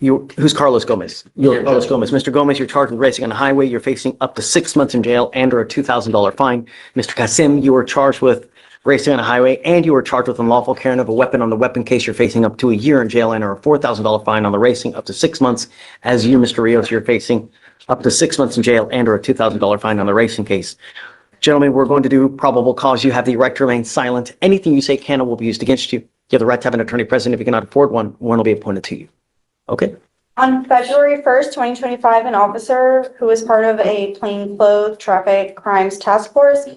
who's Carlos Gomez? You're Carlos Gomez. Mr. Gomez, you're charged with racing on a highway. You're facing up to 6 months in jail and or a $2,000 fine. Mr. Kasim, you were charged with racing on a highway and you were charged with unlawful carrying of a weapon. On the weapon case, you're facing up to a year in jail and or a $4,000 fine. On the racing, up to 6 months. As you, Mr. Rios, you're facing up to 6 months in jail and or a $2,000 fine on the racing case. Gentlemen, we're going to do probable cause. You have the right to remain silent. Anything you say can or will be used against you. You have the right to have an attorney present. If you cannot afford one, one will be appointed to you. Okay? On February 1st, 2025, an officer who was part of a plainclothes traffic crimes task force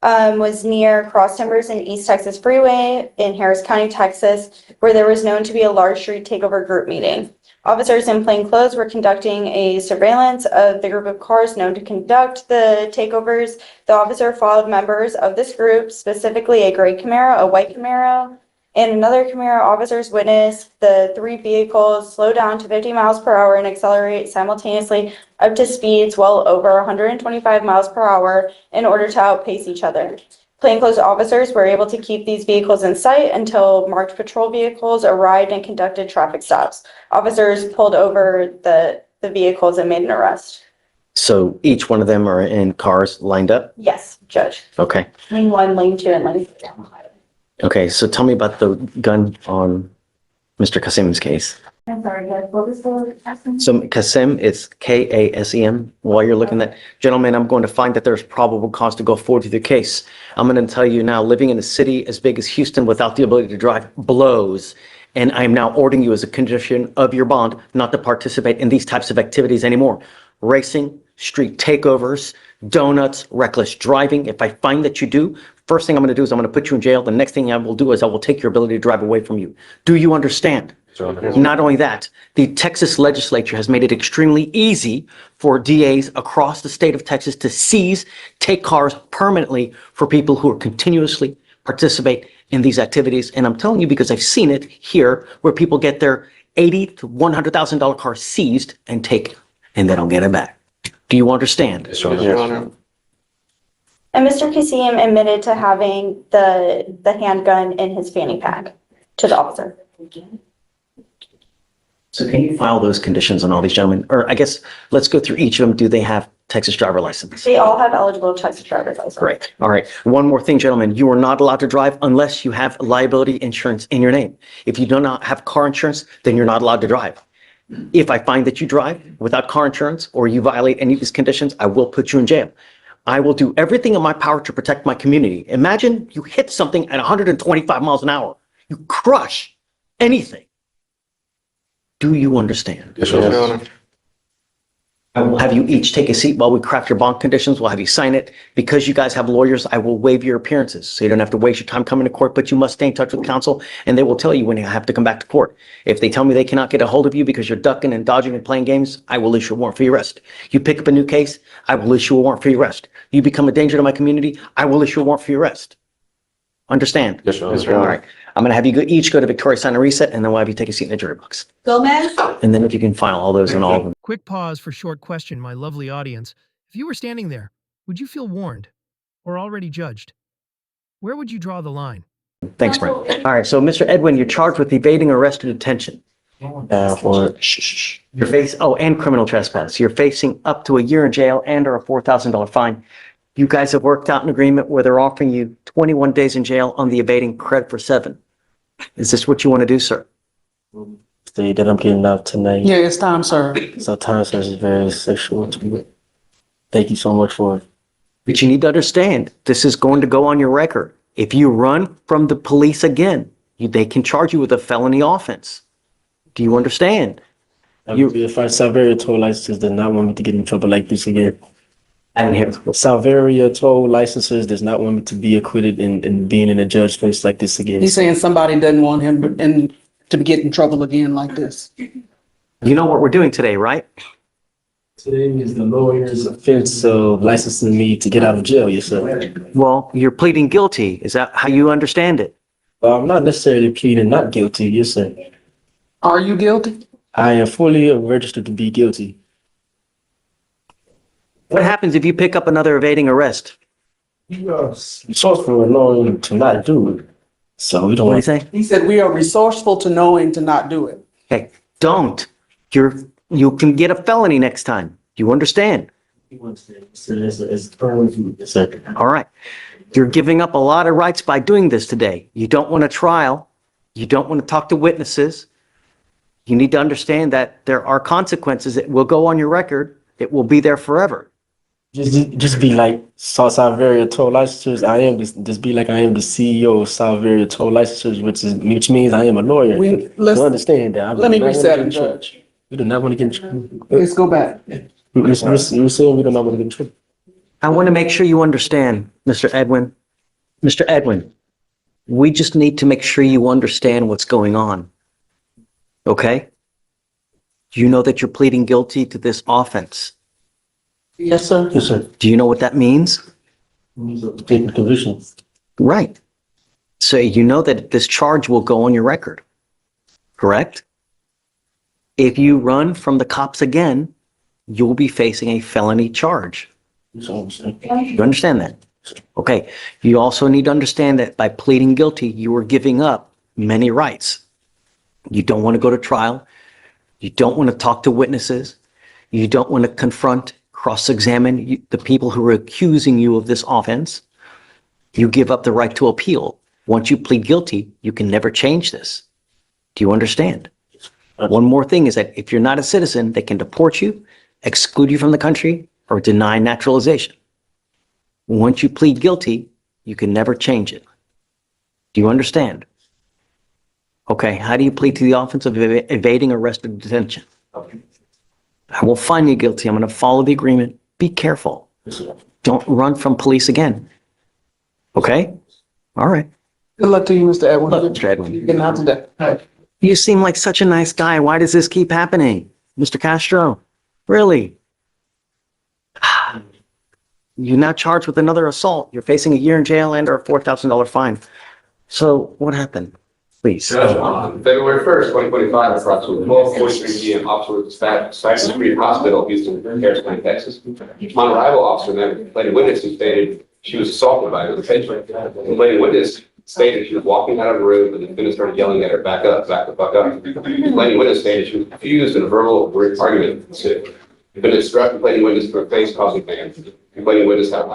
was near Cross Timbers and East Texas Freeway in Harris County, Texas, where there was known to be a large street takeover group meeting. Officers in plain clothes were conducting a surveillance of the group of cars known to conduct the takeovers. The officer followed members of this group, specifically a gray Camaro, a white Camaro, and another Camaro. Officers witnessed the three vehicles slow down to 50 miles per hour and accelerate simultaneously up to speeds well over 125 miles per hour in order to outpace each other. Plainclothes officers were able to keep these vehicles in sight until marked patrol vehicles arrived and conducted traffic stops. Officers pulled over the vehicles and made an arrest. So each one of them are in cars lined up? Yes, Judge. Okay. Lane 1, Lane 2, and Lane 3. Okay, so tell me about the gun on Mr. Kasim's case. I'm sorry, Judge. What was the question? So Kasim, it's K-A-S-E-M. While you're looking at that, gentlemen, I'm going to find that there's probable cause to go forward with the case. I'm going to tell you now, living in a city as big as Houston without the ability to drive blows. And I am now ordering you as a condition of your bond not to participate in these types of activities anymore. Racing, street takeovers, donuts, reckless driving. If I find that you do, first thing I'm going to do is I'm going to put you in jail. The next thing I will do is I will take your ability to drive away from you. Do you understand? Not only that, the Texas legislature has made it extremely easy for DAs across the state of Texas to seize, take cars permanently for people who are continuously participate in these activities. And I'm telling you because I've seen it here where people get their $80,000 to $100,000 car seized and taken and they don't get it back. Do you understand? Yes, Your Honor. And Mr. Kasim admitted to having the handgun in his fanny pack to the officer. So can you file those conditions on all these gentlemen? Or I guess let's go through each of them. Do they have Texas driver license? They all have eligible Texas driver's license. Great. All right. One more thing, gentlemen. You are not allowed to drive unless you have liability insurance in your name. If you do not have car insurance, then you're not allowed to drive. If I find that you drive without car insurance or you violate any of these conditions, I will put you in jail. I will do everything in my power to protect my community. Imagine you hit something at 125 miles an hour. You crush anything. Do you understand? Yes, Your Honor. I will have you each take a seat while we craft your bond conditions. We'll have you sign it. Because you guys have lawyers, I will waive your appearances. So you don't have to waste your time coming to court, but you must stay in touch with counsel and they will tell you when you have to come back to court. If they tell me they cannot get a hold of you because you're ducking and dodging and playing games, I will issue a warrant for your arrest. You pick up a new case, I will issue a warrant for your arrest. You become a danger to my community, I will issue a warrant for your arrest. Understand? Yes, Your Honor. All right. I'm going to have you each go to Victoria, sign a reset, and then we'll have you take a seat in the jury box. Gomez? And then if you can file all those and all of them. Quick pause for short question, my lovely audience. If you were standing there, would you feel warned or already judged? Where would you draw the line? Thanks, Brent. All right, so Mr. Edwin, you're charged with evading arrest or detention. You're facing, and criminal trespass. You're facing up to a year in jail and or a $4,000 fine. You guys have worked out an agreement where they're offering you 21 days in jail on the evading credit for 7. Is this what you want to do, sir? Say that I'm getting out tonight. Yeah, it's time, sir. So time serves is very sexual to me. Thank you so much for it. But you need to understand, this is going to go on your record. If you run from the police again, they can charge you with a felony offense. Do you understand? If our Salveria toll license does not want me to get in trouble like this again. I didn't hear. Salveria toll licenses does not want me to be acquitted in being in a judge's face like this again. He's saying somebody doesn't want him to get in trouble again like this. You know what we're doing today, right? Today is the lawyer's offense of licensing me to get out of jail, yes, sir. Well, you're pleading guilty. Is that how you understand it? I'm not necessarily pleading not guilty, yes, sir. Are you guilty? I am fully registered to be guilty. What happens if you pick up another evading arrest? Resourceful and knowing to not do it. So we don't What do you want say? He said we are resourceful to knowing to not do it. Okay, don't You can get a felony next time. Do you understand? It's firm, yes, sir. All right. You're giving up a lot of rights by doing this today. You don't want a trial. You don't want to talk to witnesses. You need to understand that there are consequences. It will go on your record. It will be there forever. Just be like Salveria Toll Licensures. Just be like I am the CEO of Salveria Toll Licensures, which means I am a lawyer. Let's You understand that? let me reset it, Judge. We do not want to get in trouble. Let's go back. We're saying we do not want to get in trouble. I want to make sure you understand, Mr. Edwin. Mr. Edwin, we just need to make sure you understand what's going on. Okay? You know that you're pleading guilty to this offense. Yes, sir. Yes, sir. Do you know what that means? Taking convictions. Right. So you know that this charge will go on your record, correct? If you run from the cops again, you'll be facing a felony charge. You understand that? Okay. You also need to understand that by pleading guilty, you are giving up many rights. You don't want to go to trial. You don't want to talk to witnesses. You don't want to confront, cross-examine the people who are accusing you of this offense. You give up the right to appeal. Once you plead guilty, you can never change this. Do you understand? One more thing is that if you're not a citizen, they can deport you, exclude you from the country, or deny naturalization. Once you plead guilty, you can never change it. Do you understand? Okay, how do you plead to the offense of evading arrest or detention? I will find you guilty. I'm going to follow the agreement. Be careful. Don't run from police again. Okay? All right. Good luck to you, Mr. Edwin. Look, Mr. Edwin. You're getting out today. All right. You seem like such a nice guy. Why does this keep happening? Mr. Castro? Really? You're now charged with another assault. You're facing a year in jail and or a $4,000 fine. So what happened? Please. Judge, on February 1st, 2025, approximately 12:43 p.m., officer was dispatched to Street Hospital, Houston, Harris County, Texas. On arrival, officer then complaining witness who stated she was assaulted by another patient. Complaining witness stated she was walking out of the room and the defendant started yelling at her, back up, back the fuck up. Complaining witness stated she was confused in a verbal argument. Defendant struck complaining witness for a face causing pain. Complaining witness had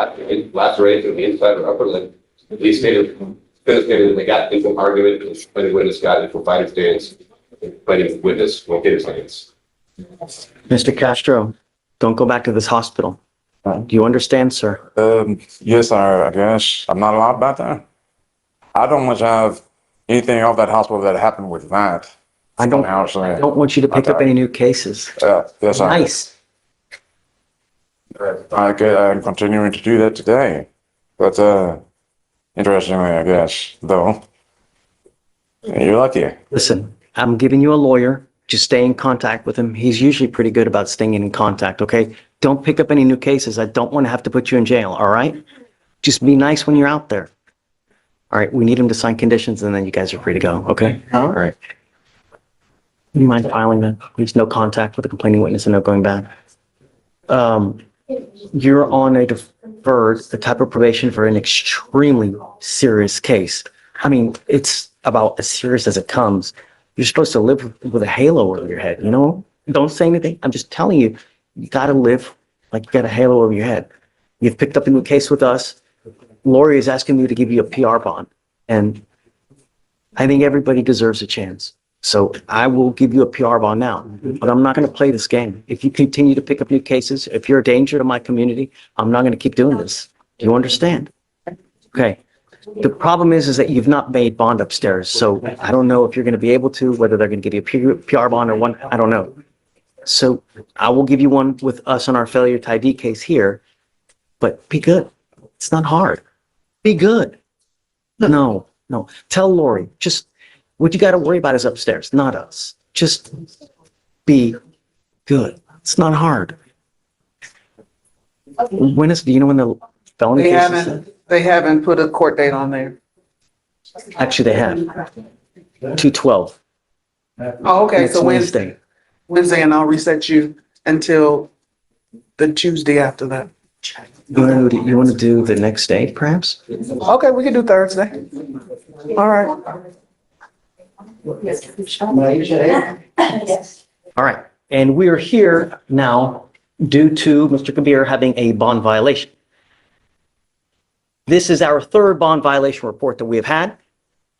laceration on the inside of her upper lip. Police stated that they got into an argument, and the complaining witness got into a fighting stance. The complaining witness won't get his hands. Mr. Castro, don't go back to this hospital. Do you understand, sir? Yes, sir, I guess. I'm not allowed back there. I don't want to have anything off that hospital that happened with that. I don't want you to pick up any new cases. Yes, sir. Nice. I'm continuing to do that today. But, interestingly, I guess, though, you're lucky. Listen, I'm giving you a lawyer. Just stay in contact with him. He's usually pretty good about staying in contact, okay? Don't pick up any new cases. I don't want to have to put you in jail, all right? Just be nice when you're out there. All right, we need him to sign conditions and then you guys are free to go, okay? All right. You mind filing that? There's no contact with the complaining witness and no going back. You're on a deferred, the type of probation for an extremely serious case. I mean, it's about as serious as it comes. You're supposed to live with a halo over your head, you know? Don't say anything. I'm just telling you, you got to live like you got a halo over your head. You've picked up a new case with us. Lori is asking me to give you a PR bond. And I think everybody deserves a chance. So I will give you a PR bond now, but I'm not going to play this game. If you continue to pick up new cases, if you're a danger to my community, I'm not going to keep doing this. Do you understand? Okay. The problem is that you've not made bond upstairs. So I don't know if you're going to be able to, whether they're going to give you a PR bond or one. I don't know. So I will give you one with us on our failure to ID case here, but be good. It's not hard. Be good. No. Tell Lori, just what you got to worry about is upstairs, not us. Just be good. It's not hard. Do you know when the felony case is? They haven't put a court date on there. Actually, they have. 2/12. Oh, okay, Next so Wednesday. Wednesday, and I'll reset you until the Tuesday after that. You want to do the next day, perhaps? Okay, we can do Thursday. All right. All right. And we are here now due to Mr. Kabir having a bond violation. This is our third bond violation report that we have had.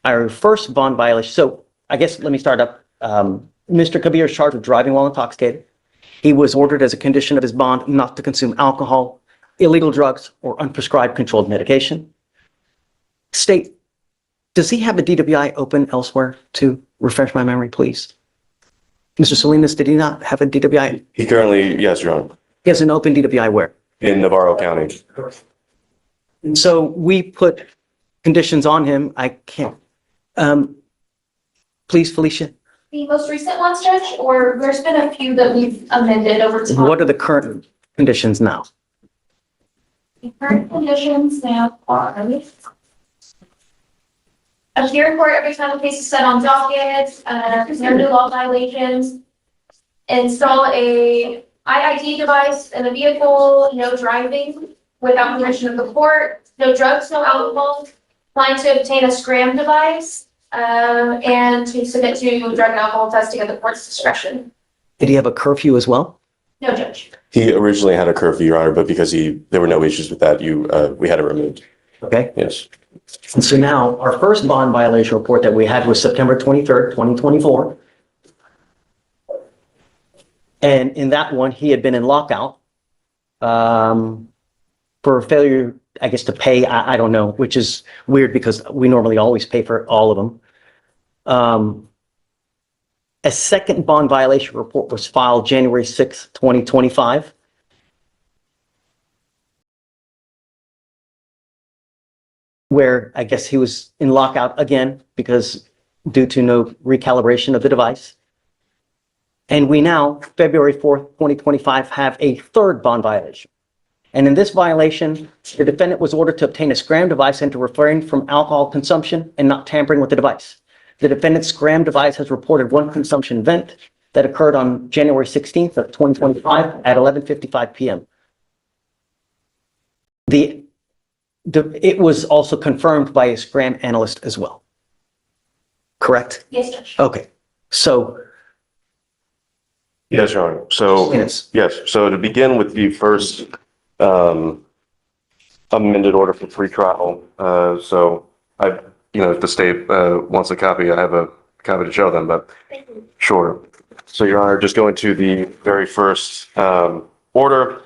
Our first bond violation, so I guess let me start up. Mr. Kabir is charged with driving while intoxicated. He was ordered as a condition of his bond not to consume alcohol, illegal drugs, or unprescribed controlled medication. State, does he have a DWI open elsewhere to refresh my memory, please? Mr. Salinas, did he not have a DWI? He currently, yes, Your Honor, He has an open DWI where? in Navarro County. And so we put conditions on him. I can't. Please, Felicia, The most recent ones, Judge, or there's been a few that we've amended over time. what are the current conditions now? The current conditions now are appear in court every time the case is set on docket, no new law violations, install a IID device in the vehicle, no driving without permission of the court, no drugs, no alcohol, plan to obtain a scram device, and to submit to drug and alcohol testing at the court's discretion. Did he have a curfew as well? No, Judge. He originally had a curfew, Your Honor, but because there were no issues with that, we had it removed. Okay. Yes. And so now our first bond violation report that we had was September 23rd, 2024. And in that one, he had been in lockout for failure, I guess, to pay. I don't know, which is weird because we normally always pay for all of them. A second bond violation report was filed January 6th, 2025. Where I guess he was in lockout again because due to no recalibration of the device. And we now, February 4th, 2025, have a third bond violation. And in this violation, the defendant was ordered to obtain a scram device and to refrain from alcohol consumption and not tampering with the device. The defendant's scram device has reported one consumption event that occurred on January 16th of 2025 at 11:55 p.m. It was also confirmed by a scram analyst as well. Correct? Yes, Judge. Okay. So, Yes, Your Honor. So, yes. yes. So to begin with the first amended order for free trial. So if the state wants a copy, I have a copy to show them, but sure. So Your Honor, just going to the very first order,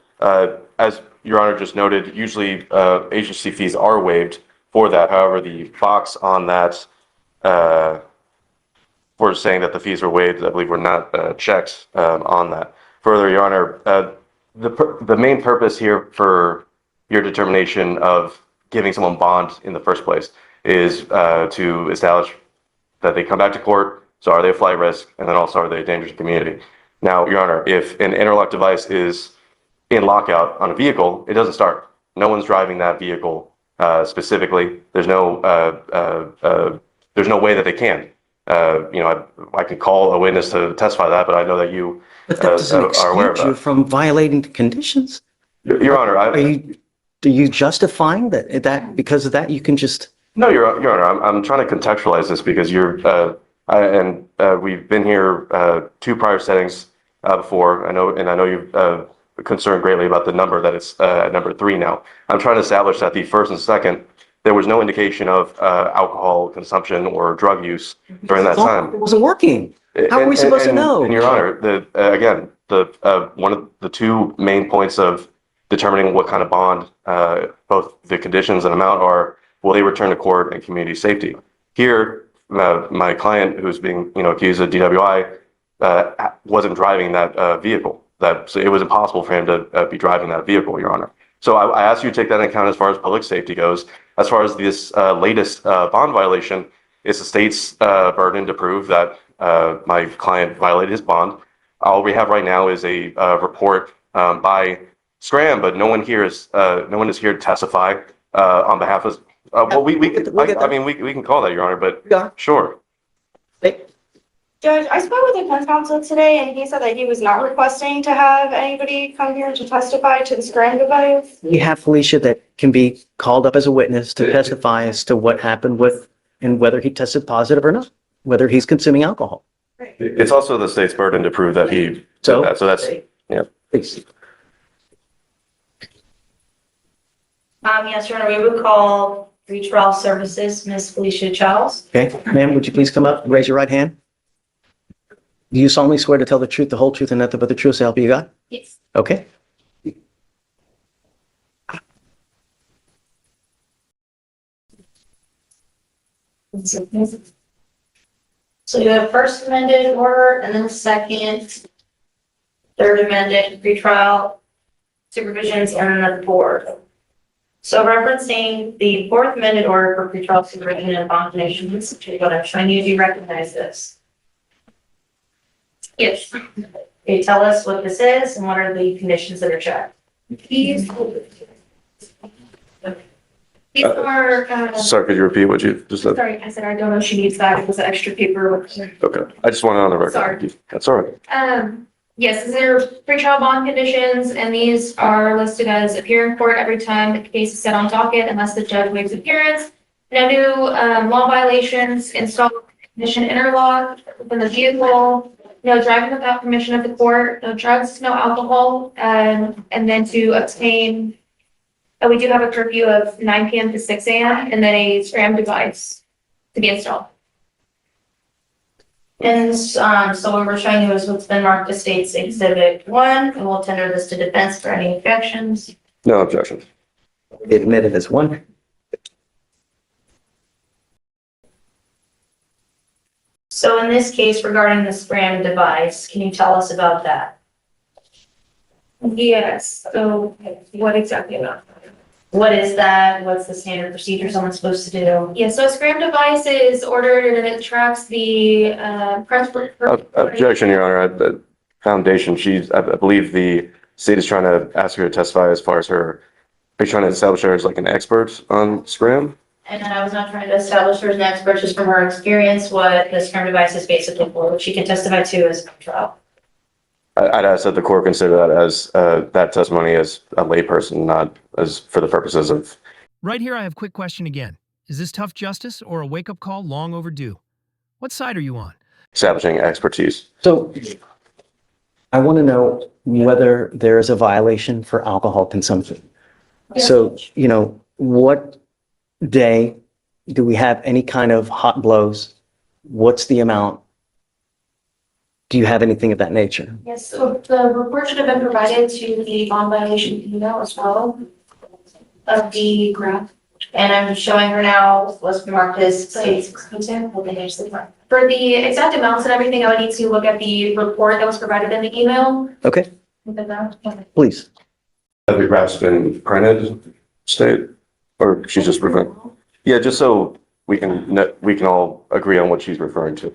as Your Honor just noted, usually agency fees are waived for that. However, the box on that for saying that the fees were waived, I believe were not checked on that. Further, Your Honor, the main purpose here for your determination of giving someone bond in the first place is to establish that they come back to court. So are they a flight risk? And then also are they a danger to the community? Now, Your Honor, if an interlock device is in lockout on a vehicle, it doesn't start. No one's driving that vehicle specifically. There's no way that they can. I could call a witness to testify that, but I know that you But that doesn't are aware of excuse you that. from violating the conditions. Your Honor, Are you justifying that because of that you can just? No, Your Honor, I'm trying to contextualize this because we've been here two prior settings before. I know you've concerned greatly about the number that it's at number 3 now. I'm trying to establish that the first and second, there was no indication of alcohol consumption or drug use during that time. It wasn't working. How are we supposed to know? And Your Honor, one of the two main points of determining what kind of bond, both the conditions and amount are, will they return to court and community safety? Here, my client who's being accused of DWI wasn't driving that vehicle. So it was impossible for him to be driving that vehicle, Your Honor. So I asked you to take that into account as far as public safety goes. As far as this latest bond violation, it's the state's burden to prove that my client violated his bond. All we have right now is a report by Scram, but no one is here to testify on behalf of. We can call that, Your Honor, but Yeah. sure. Judge, I spoke with the defense counsel today and he said that he was not requesting to have anybody come here to testify to the scram device. We have Felicia that can be called up as a witness to testify as to what happened with and whether he tested positive or not, whether he's consuming alcohol. It's also the state's burden to prove that he did So? that. So that's, yeah. Please. Yes, Your Honor, we would call pretrial services, Ms. Felicia Charles. Okay, ma'am, would you please come up, raise your right hand? Do you solemnly swear to tell the truth, the whole truth, and nothing but the truth, so help you God? Yes. Okay. So you have first amended order and then second, third amended pretrial supervisions and then the board. So referencing the fourth amended order for pretrial supervision and bond conditions, what I'm showing you, do you recognize this? Yes. Can you tell us what this is and what are the conditions that are checked? These are, Sorry, could you repeat what you just said? sorry, I said I don't know if she needs that. It was extra paper. Okay, I just want it on the record. Sorry. That's all right. Yes, these are pretrial bond conditions, and these are listed as appear in court every time the case is set on docket unless the judge waives appearance. No new law violations, install condition interlock within the vehicle, no driving without permission of the court, no drugs, no alcohol, and then to obtain, we do have a curfew of 9 p.m. to 6 a.m. and then a SRAM device to be installed. And so what we're showing you is what's been marked as State's Exhibit 1, and we'll tender this to defense for any objections. No objections. Admitted as one. So in this case regarding the SRAM device, can you tell us about that? Yes, so what exactly about? What is that? What's the standard procedure someone's supposed to do? Yeah, so a SRAM device is ordered and it tracks the press. Objection, Your Honor. The foundation, I believe the state is trying to ask her to testify as far as are you trying to establish her as like an expert on SRAM? And I was not trying to establish her as an expert, just from her experience, what the SRAM device is basically for, which she can testify to as a trial. I'd ask that the court consider that as that testimony as a layperson, not as for the purposes of. Right here, I have a quick question again. Is this tough justice or a wake-up call long overdue? What side are you on? Establishing expertise. So I want to know whether there is a violation for alcohol consumption. So, what day do we have any kind of hot blows? What's the amount? Do you have anything of that nature? Yes, so the report should have been provided to the bond violation email as well of the graph. And I'm showing her now what's marked as State's. For the exact amounts and everything, I would need to look at the report that was provided in the email. Okay, please. Have the graphs been printed, state, or she's just referring? Yeah, just so we can all agree on what she's referring to.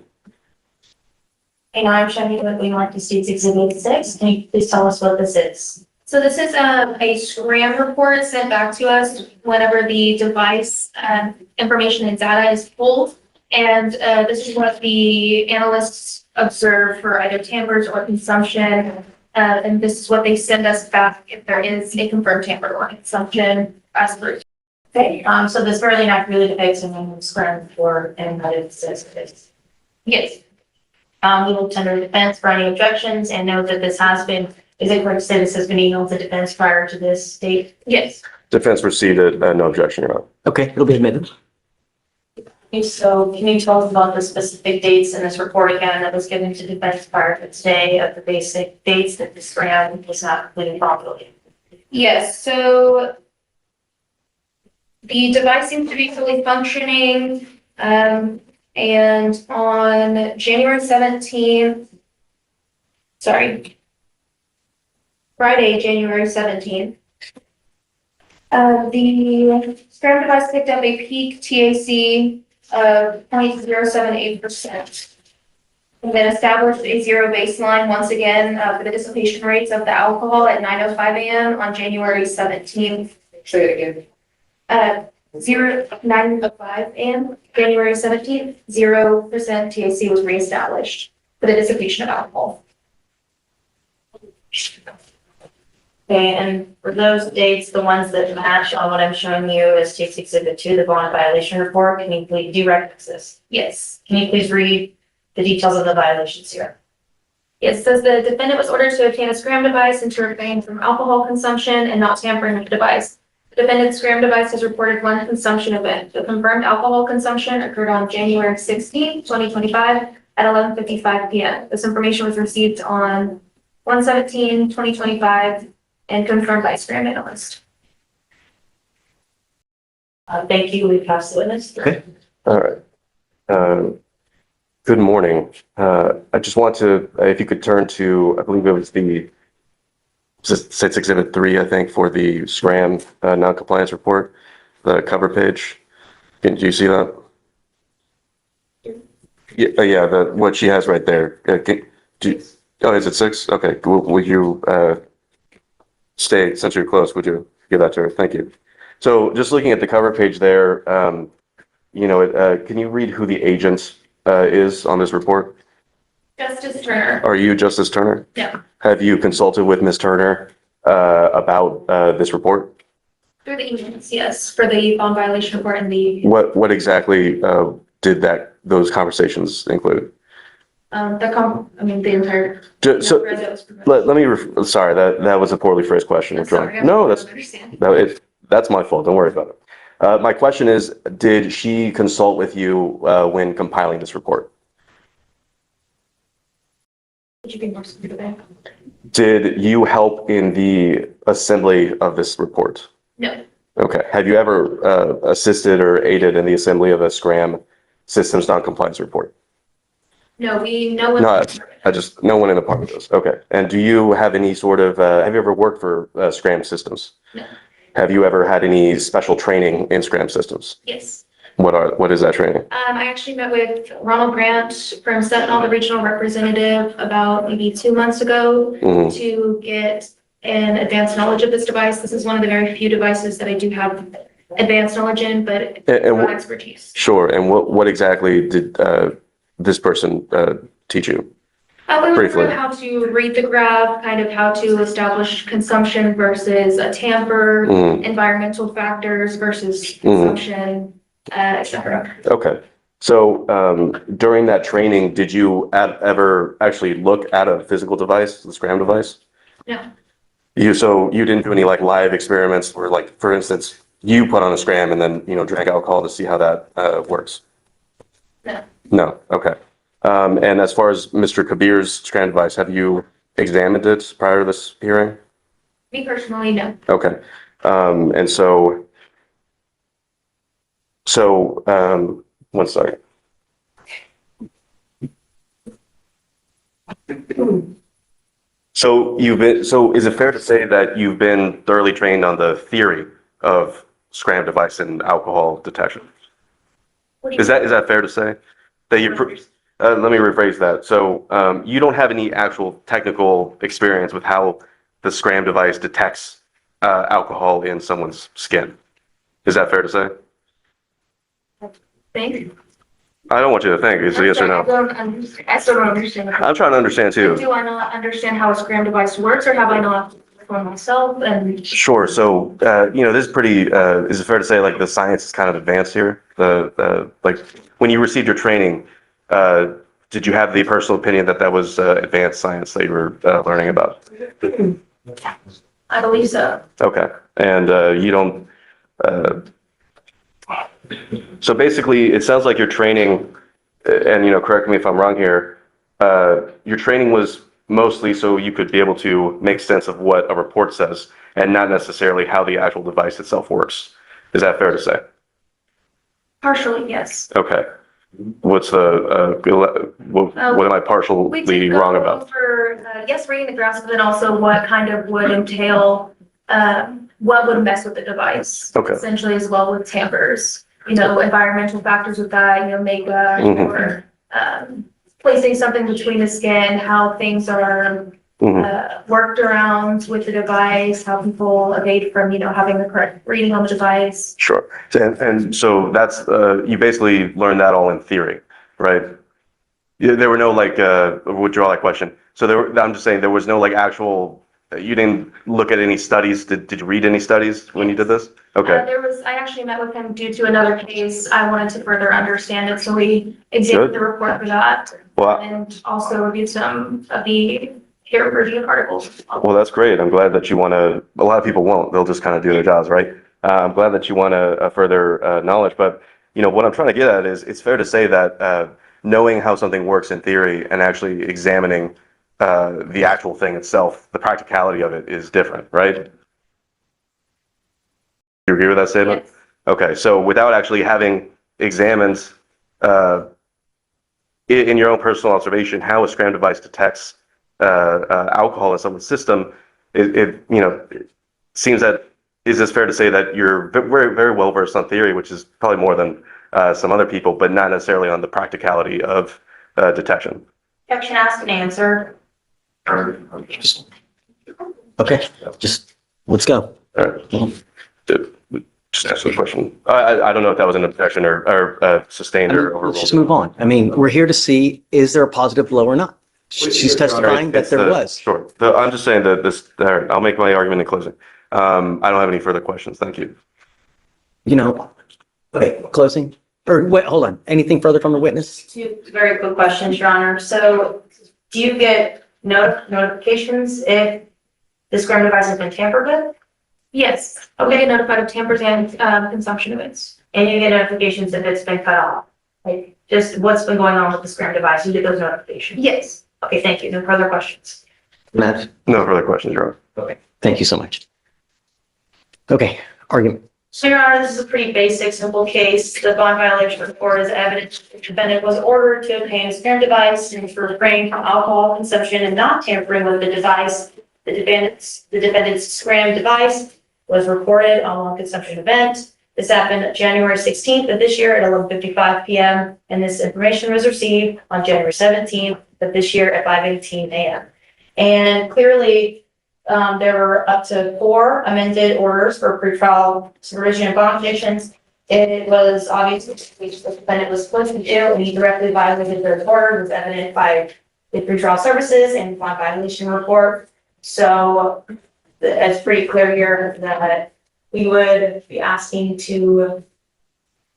And I'm showing you what we marked as State's Exhibit 6. Can you please tell us what this is? So this is a SRAM report sent back to us whenever the device information and data is pulled. And this is what the analysts observe for either tampers or consumption. And this is what they send us back if there is a confirmed tamper or consumption as per. Okay, so this very accurately depicts an SRAM report and what it says it is. Yes. We will tender defense for any objections and note that this has been, is it correct to say this has been emailed to defense prior to this date? Yes. Defense proceeded, no objection, Your Honor. Okay, it'll be admitted. Okay, so can you tell us about the specific dates in this report again that was given to defense prior to today of the basic dates that this SRAM was not completed properly? Yes, so the device seems to be fully functioning. And on January 17th, Friday, January 17th, the SRAM device picked up a peak TAC of 0.078%. And then established a zero baseline once again for the dissipation rates of the alcohol at 9:05 a.m. on January 17th. Say it again. 9:05 a.m. January 17th, 0% THC was reestablished for the dissipation of alcohol. Okay, and for those dates, the ones that match on what I'm showing you as State's Exhibit 2, the bond violation report, can you please, do you recognize this? Yes. Can you please read the details of the violations here. It says the defendant was ordered to obtain a scram device and to refrain from alcohol consumption and not tampering with the device. The defendant's scram device has reported one consumption event. The confirmed alcohol consumption occurred on January 16, 2025 at 11:55 p.m. This information was received on 1/17/2025 and confirmed by scram analyst. Thank you. We pass the witness. Okay. All right. Good morning. I just want to, if you could turn to, I believe it was the State Exhibit 3, I think, for the SCRAM non-compliance report, the cover page. Do you see that? Yeah, what she has right there. Oh, is it 6? Okay. Would you stay, since you're close, would you give that to her? Thank you. So just looking at the cover page there, can you read who the agent is on this report? Justice Turner. Are you Justice Turner? No. Have you consulted with Ms. Turner about this report? Through the emails, yes, for the bond violation report and the What exactly did those conversations include? the entire. So let me. Sorry, that was a poorly phrased question. I'm sorry, No, I don't understand. that's my fault. Don't worry about it. My question is, did she consult with you when compiling this report? Would you be more specific? Did you help in the assembly of this report? No. Okay. Have you ever assisted or aided in the assembly of a SCRAM systems non-compliance report? No, no one. No, no one in the department does. Okay. And do you have any sort of, have you ever worked for SCRAM systems? No. Have you ever had any special training in SCRAM systems? Yes. What is that training? I actually met with Ronald Grant from Sentinel, the regional representative, about maybe 2 months ago to get an advanced knowledge of this device. This is one of the very few devices that I do have advanced knowledge in, but not expertise. Sure. And what exactly did this person teach you? We went Briefly. through how to read the graph, kind of how to establish consumption versus a tamper, environmental factors versus consumption, et cetera. Okay. So during that training, did you ever actually look at a physical device, the SCRAM device? No. So you didn't do any like live experiments where, like, for instance, you put on a SCRAM and then, drank alcohol to see how that works? No. No. Okay. And as far as Mr. Kabir's SCRAM device, have you examined it prior to this hearing? Me personally, no. Okay. And so, one second. So is it fair to say that you've been thoroughly trained on the theory of SCRAM device and alcohol detection? Is that fair to say? That let me rephrase that. So you don't have any actual technical experience with how the SCRAM device detects alcohol in someone's skin. Is that fair to say? Thank you. I don't want you to think. It's a yes or no. I still don't understand. I'm trying to understand too. Do I not understand how a SCRAM device works, or have I not for myself? And Sure. So, this is pretty, is it fair to say, like, the science is kind of advanced here? Like, when you received your training, did you have the personal opinion that was advanced science that you were learning about? I believe so. Okay. And you don't, so basically, it sounds like your training, and, correct me if I'm wrong here, your training was mostly so you could be able to make sense of what a report says and not necessarily how the actual device itself works. Is that fair to say? Partially, yes. Okay. What's what am I partially wrong about? Yes, reading the graphs, but then also what kind of would entail, what would mess with the device. Okay. Essentially, as well with tampers, environmental factors with that, makeup or placing something between the skin, how things are worked around with the device, how people evade from, having the correct reading on the device. Sure. And so that's, you basically learned that all in theory, right? There were no, like, withdraw that question. So I'm just saying there was no, like, actual, you didn't look at any studies. Did you read any studies when you did this? Okay. I actually met with him due to another case. I wanted to further understand it, so we examined the report for that. Well, and also reviewed some of the peer-reviewed articles. well, that's great. I'm glad that you want to, a lot of people won't. They'll just kind of do their jobs, right? I'm glad that you want to further knowledge, but what I'm trying to get at is it's fair to say that knowing how something works in theory and actually examining the actual thing itself, the practicality of it is different, right? You agree with that statement? Yes. Okay, so without actually having examined in your own personal observation how a scram device detects alcohol in someone's system, it seems that, is this fair to say that you're very, very well versed on theory, which is probably more than some other people, but not necessarily on the practicality of detection? Question asked and answered. Okay, just, let's go. All right. Just ask the question. I don't know if that was an objection or sustained I mean, or let's just overruled. move on. I mean, we're here to see, is there a positive blow or not? She's testifying that there was. Sure. I'm just saying that I'll make my argument in closing. I don't have any further questions. Thank you. Okay, closing? Or wait, hold on. Anything further from the witness? Two very quick questions, Your Honor. So do you get notifications if the scram device has been tampered with? Yes, we get notified of tampers and consumption events. And you get notifications if it's been cut off? Like, just what's been going on with the scram device? You get those notifications? Yes. Okay, thank you. No further questions. Matt? No further questions, Your Honor. Okay, thank you so much. Okay, argument. So, Your Honor, this is a pretty basic, simple case. The bond violation report is evidence that the defendant was ordered to obtain a scram device and to refrain from alcohol consumption and not tampering with the device. The defendant's scram device was reported on one consumption event. This happened January 16th of this year at 11:55 p.m. And this information was received on January 17th of this year at 5:18 a.m. And clearly, there were up to 4 amended orders for pretrial supervision and bond conditions. It was obvious that the defendant was split in 2 and he directly violated their order. It was evident by the pretrial services and bond violation report. So it's pretty clear here that we would be asking to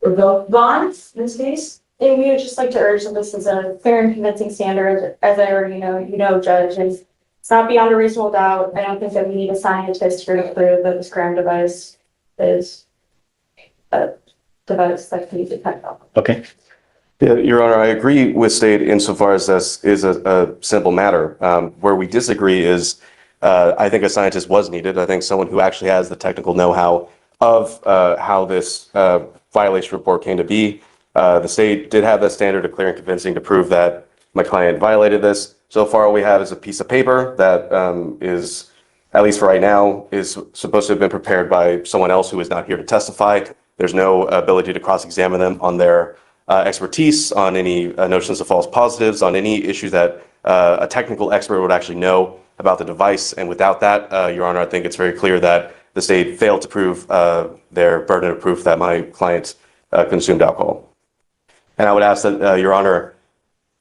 revoke bonds in this case. And we would just like to urge that this is a fair and convincing standard, as I already know, Judge, and it's not beyond a reasonable doubt. I don't think that we need a scientist here to prove that the scram device is a device that can be detected. Okay. Yeah, Your Honor, I agree with State insofar as this is a simple matter. Where we disagree is I think a scientist was needed. I think someone who actually has the technical know-how of how this violation report came to be. The state did have that standard of clear and convincing to prove that my client violated this. So far, all we have is a piece of paper that is, at least for right now, is supposed to have been prepared by someone else who is not here to testify. There's no ability to cross-examine them on their expertise, on any notions of false positives, on any issue that a technical expert would actually know about the device. And without that, Your Honor, I think it's very clear that the state failed to prove their burden of proof that my client consumed alcohol. And I would ask that, Your Honor,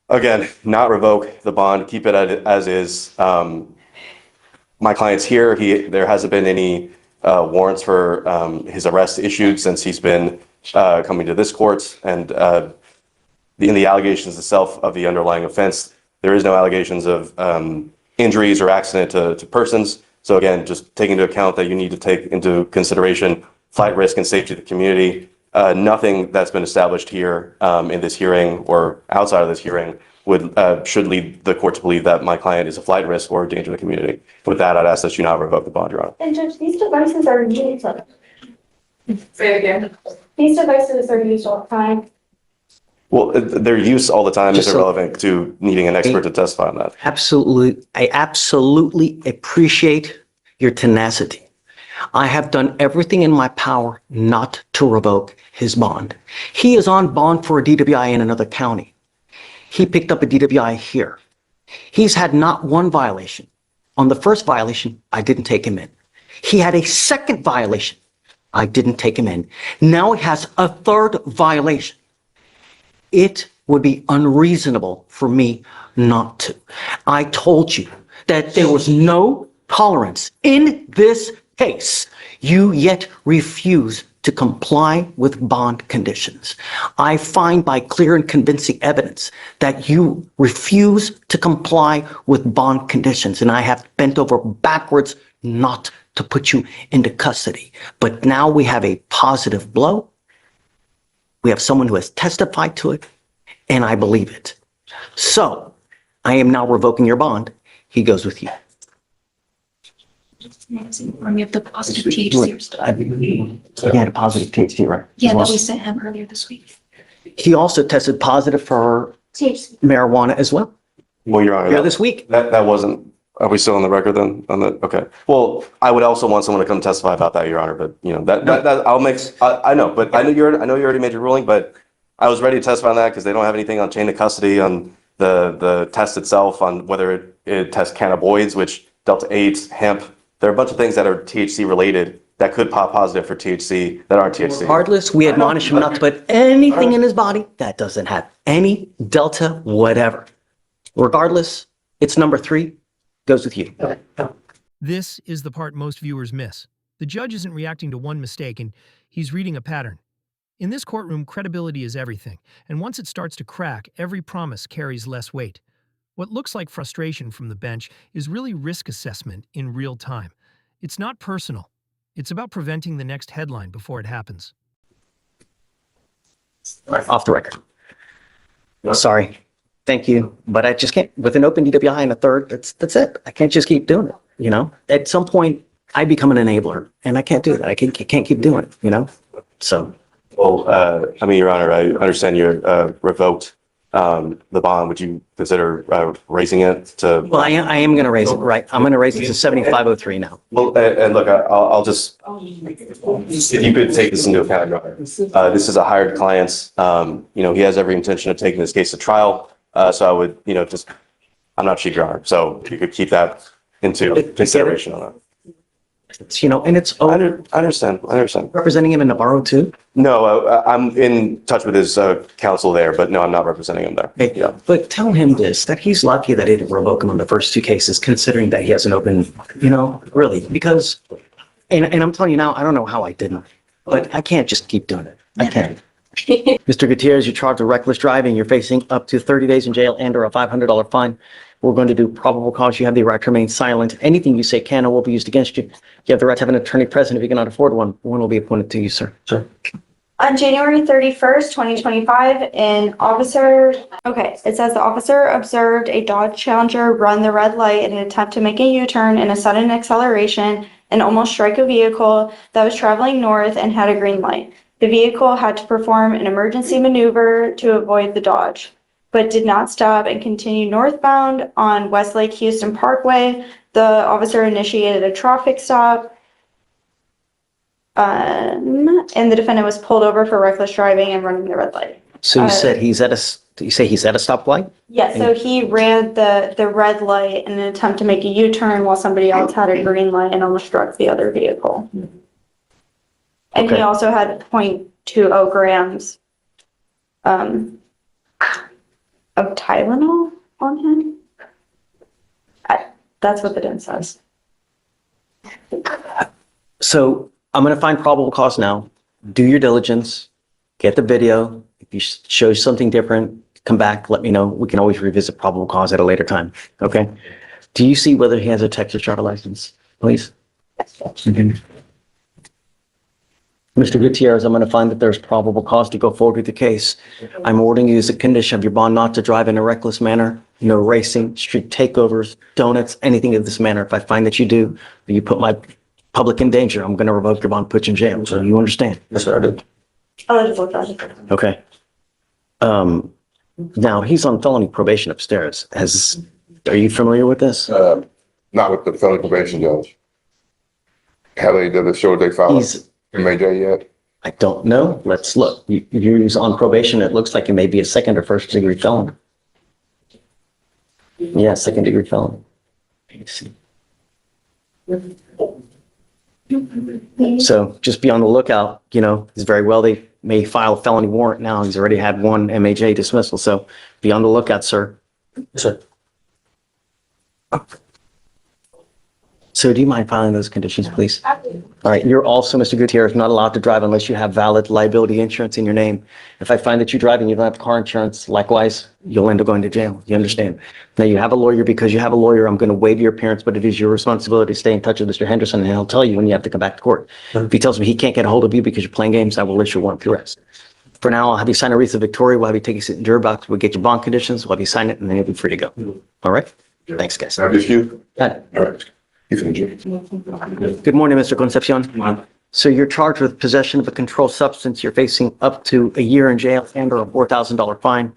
again, not revoke the bond, keep it as is. My client's here. There hasn't been any warrants for his arrest issued since he's been coming to this court. And in the allegations itself of the underlying offense, there is no allegations of injuries or accident to persons. So again, just taking into account that you need to take into consideration flight risk and safety of the community. Nothing that's been established here in this hearing or outside of this hearing should lead the court to believe that my client is a flight risk or a danger to the community. With that, I'd ask that you not revoke the bond, Your Honor. And Judge, these devices are used. Say again. These devices are used all the time. Well, their use all the time is Just so- irrelevant to needing an expert to testify on that. Absolutely. I absolutely appreciate your tenacity. I have done everything in my power not to revoke his bond. He is on bond for a DWI in another county. He picked up a DWI here. He's had not one violation. On the first violation, I didn't take him in. He had a second violation. I didn't take him in. Now he has a third violation. It would be unreasonable for me not to. I told you that there was no tolerance in this case. You yet refuse to comply with bond conditions. I find by clear and convincing evidence that you refuse to comply with bond conditions, and I have bent over backwards not to put you into custody. But now we have a positive blow. We have someone who has testified to it, and I believe it. So I am now revoking your bond. He goes with you. We have the positive THC stuff. He had a positive THC, right? Yeah, As well. that we sent him earlier this week. He also tested positive for THC. marijuana as well. Well, Your Honor, Yeah, this week. that wasn't, are we still on the record then? On the, okay. Well, I would also want someone to come testify about that, Your Honor, but you know, that I'll make, I know, but I know you already made your ruling, but I was ready to testify on that because they don't have anything on chain of custody on the test itself, on whether it tests cannabinoids, which Delta 8, hemp. There are a bunch of things that are THC related that could pop positive for THC that aren't THC. Regardless, we admonish him not to put anything in his body that doesn't have any delta whatever. Regardless, it's number 3, goes with you. This is the part most viewers miss. The judge isn't reacting to one mistake, and he's reading a pattern. In this courtroom, credibility is everything, and once it starts to crack, every promise carries less weight. What looks like frustration from the bench is really risk assessment in real time. It's not personal. It's about preventing the next headline before it happens. Off the record. Sorry. Thank you. But I just can't, with an open DWI and a third, that's it. I can't just keep doing it, you know? At some point, I become an enabler, and I can't do that. I can't keep doing it, you know? So. Well, I mean, Your Honor, I understand you revoked the bond. Would you consider raising it to? Well, I am going to raise it, right? I'm going to raise it to 7503 now. Well, and look, I'll just, if you could take this into account, Your Honor. This is a hired client. You know, he has every intention of taking this case to trial. So I would, you know, just, I'm not cheap, Your Honor. So if you could keep that into consideration on that. It's, you know, and it's I understand. representing him in Navarro too. No, I'm in touch with his counsel there, but no, I'm not representing him there. Okay. Yeah. But tell him this, that he's lucky that they didn't revoke him on the first 2 cases, considering that he has an open, you know, really, because, and I'm telling you now, I don't know how I didn't, but I can't just keep doing it. I can't. Mr. Gutierrez, you're charged with reckless driving. You're facing up to 30 days in jail and or a $500 fine. We're going to do probable cause. You have the right to remain silent. Anything you say can or will be used against you. You have the right to have an attorney present. If you cannot afford one will be appointed to you, sir. Sir. On January 31st, 2025, it says the officer observed a Dodge Challenger run the red light in an attempt to make a U-turn in a sudden acceleration and almost strike a vehicle that was traveling north and had a green light. The vehicle had to perform an emergency maneuver to avoid the Dodge, but did not stop and continued northbound on Westlake Houston Parkway. The officer initiated a traffic stop. And the defendant was pulled over for reckless driving and running the red light. So you said he's at a stoplight? Yeah, so he ran the red light in an attempt to make a U-turn while somebody else had a green light and almost struck the other vehicle. And he Okay. also had 0.20 grams of Tylenol on him. That's what the DIN says. So I'm going to find probable cause now. Do your diligence, get the video. If you show something different, come back, let me know. We can always revisit probable cause at a later time. Okay. Do you see whether he has a Texas driver license, please? Okay. Mr. Gutierrez, I'm going to find that there's probable cause to go forward with the case. I'm ordering you as a condition of your bond not to drive in a reckless manner, no racing, street takeovers, donuts, anything of this manner. If I find that you do, you put my public in danger, I'm going to revoke your bond, put you in jail. So you understand? Yes, sir, I do. Eligible driver. Okay. Now he's on felony probation upstairs. Are you familiar with this? Not with the felony probation judge. Have they, did it show they filed He's, MAJ yet? I don't know. Let's look. You're on probation. It looks like you may be a second or first degree felon. Yeah, second degree felon. Let's see. So just be on the lookout. You know, it's very well they may file a felony warrant now. He's already had one MAJ dismissal. So be on the lookout, sir. Sir. So do you mind filing those conditions, please? All right, you're also, Mr. Gutierrez, not allowed to drive unless you have valid liability insurance in your name. If I find that you're driving, you don't have car insurance, likewise, you'll end up going to jail. You understand? Now, you have a lawyer. Because you have a lawyer, I'm going to waive your appearance, but it is your responsibility to stay in touch with Mr. Henderson, and he'll tell you when you have to come back to court. If he tells me he can't get a hold of you because you're playing games, I will issue a warrant for arrest. For now, I'll have you sign a wreath of Victoria. We'll have you take a seat in the jury box. We'll get your bond conditions. We'll have you sign it, and then you'll be free to go. All right? Thanks, guys. Have this you? Got it. All right. You can enjoy. Good morning, Mr. Concepcion. So you're charged with possession of a controlled substance. You're facing up to a year in jail and or a $4,000 fine.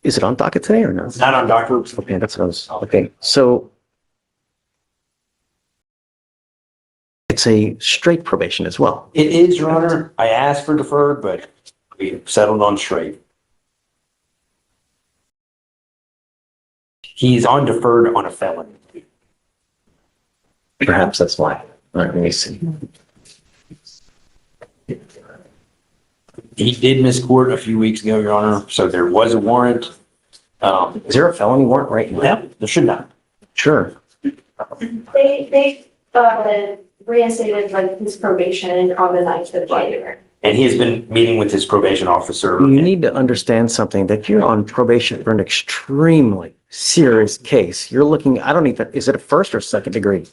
Is it on docket today or no? It's not on docket. Okay, that's what I was, okay. So it's a straight probation as well. It is, Your Honor. I asked for deferred, but we settled on straight. He's on deferred on a felony. Perhaps that's why. All right, let me see. He did miss court a few weeks ago, Your Honor, so there was a warrant. Is there a felony warrant right now? Yeah, there should not. Sure. They reinstated like his probation on the 9th of January. And he has been meeting with his probation officer. You need to understand something, that you're on probation for an extremely serious case. You're looking, I don't even, is it a first or second degree?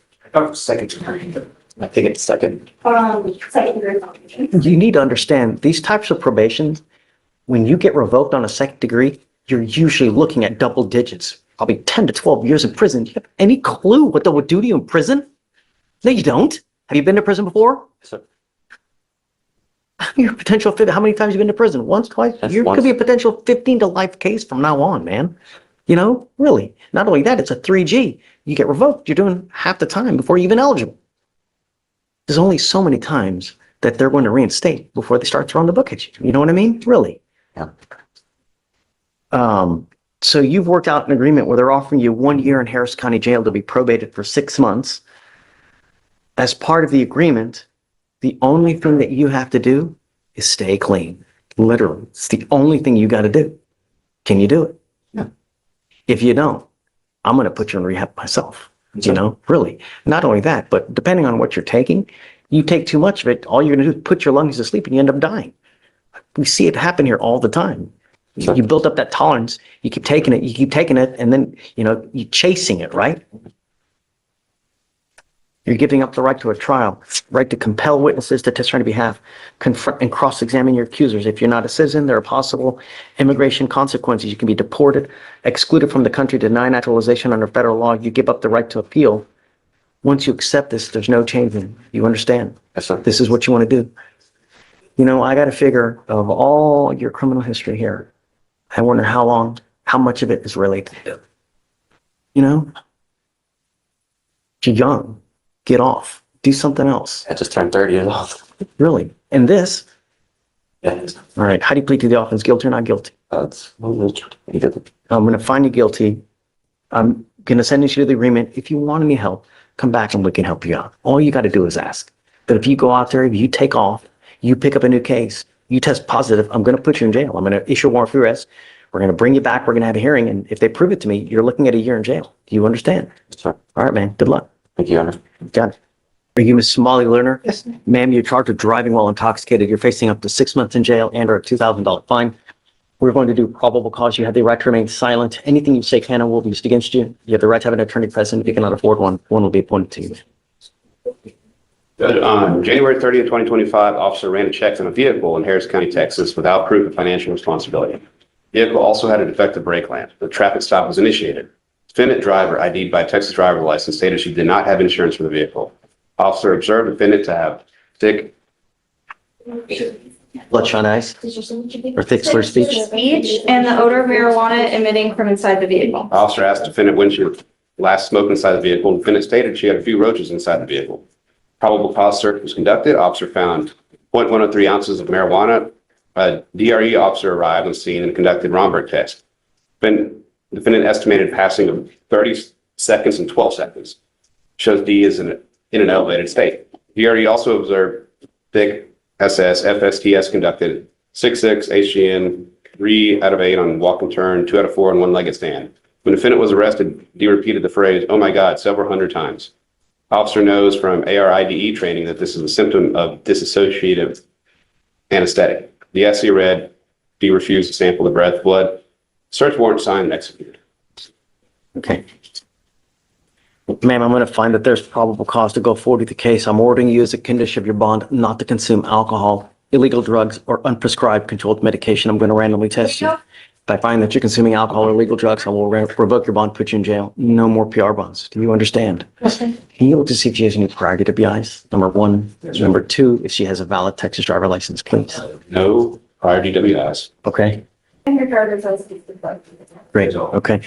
Second degree. I think it's second. Second degree probation. You need to understand, these types of probations, when you get revoked on a second degree, you're usually looking at double digits, probably 10 to 12 years in prison. Do you have any clue what they would do to you in prison? No, you don't. Have you been to prison before? Yes, sir. Your potential, how many times have you been to prison? Once, twice? Yes, You once. could be a potential 15 to life case from now on, man. You know, really. Not only that, it's a 3G. You get revoked, you're doing half the time before you're even eligible. There's only so many times that they're going to reinstate before they start throwing the book at you. You know what I mean? Really. Yeah. So you've worked out an agreement where they're offering you 1 year in Harris County Jail to be probated for 6 months. As part of the agreement, the only thing that you have to do is stay clean. Literally. It's the only thing you got to do. Can you do it? Yeah. If you don't, I'm going to put you in rehab myself. You know, really. Not only that, but depending on what you're taking, you take too much of it, all you're going to do is put your lungs to sleep and you end up dying. We see it happen here all the time. Sure. You built up that tolerance, you keep taking it, and then, you know, you're chasing it, right? You're giving up the right to a trial, right to compel witnesses to testify on your behalf, confront and cross-examine your accusers. If you're not a citizen, there are possible immigration consequences. You can be deported, excluded from the country, denied naturalization under federal law. You give up the right to appeal. Once you accept this, there's no changing. You understand? Yes, sir. This is what you want to do. You know, I got to figure of all your criminal history here, I wonder how much of it is related to, you know? You're young. Get off. Do something else. I just turned 30 years old. Really. And this? Yeah. All right. How do you plead to the offense? Guilty or not guilty? That's I'm going to find you guilty. I'm going to send you to the agreement. If you want any help, come back and we can help you out. All you got to do is ask. But if you go out there, if you take off, you pick up a new case, you test positive, I'm going to put you in jail. I'm going to issue a warrant for arrest. We're going to bring you back. We're going to have a hearing. And if they prove it to me, you're looking at a year in jail. Do you understand? Yes, sir. All right, man. Good luck. Thank you, Your Honor. Got it. Are you Miss Somali Lerner? Yes. Ma'am, you're charged with driving while intoxicated. You're facing up to 6 months in jail and or a $2,000 fine. We're going to do probable cause. You have the right to remain silent. Anything you say can and will be used against you. You have the right to have an attorney present. If you cannot afford one, one will be appointed to you. On January 30th, 2025, officer ran a check on a vehicle in Harris County, Texas, without proof of financial responsibility. Vehicle also had a defective brake lamp. The traffic stop was initiated. Defendant driver, ID'd by Texas driver's license, stated she did not have insurance for the vehicle. Officer observed defendant to have thick Bloodshot eyes or thick slurred speech. Speech and the odor of marijuana emitting from inside the vehicle. Officer asked defendant when she last smoked inside the vehicle. Defendant stated she had a few roaches inside the vehicle. Probable cause search was conducted. Officer found 0.103 ounces of marijuana. A DRE officer arrived on scene and conducted Romberg test. Defendant estimated passing of 30 seconds and 12 seconds. Shows D is in an elevated state. DRE also observed thick SS, FSTS conducted 6.6 HGN, 3 out of 8 on walk and turn, 2 out of 4 on one-legged stand. When the defendant was arrested, he repeated the phrase, "Oh my God," several hundred times. Officer knows from ARIDE training that this is a symptom of dissociative anesthetic. The SC read, D refused to sample the breath, blood. Search warrant signed and executed. Okay. Ma'am, I'm going to find that there's probable cause to go forward with the case. I'm ordering you as a condition of your bond not to consume alcohol, illegal drugs, or unprescribed controlled medication. I'm going to randomly test you. If I find that you're consuming alcohol or illegal drugs, I will revoke your bond, put you in jail. No more PR bonds. Do you understand? Can you look to see if she has any prior DWIs? Number one. Number two, if she has a valid Texas driver license, please. No prior DWIs. Okay. And your driver's license. Great. Okay.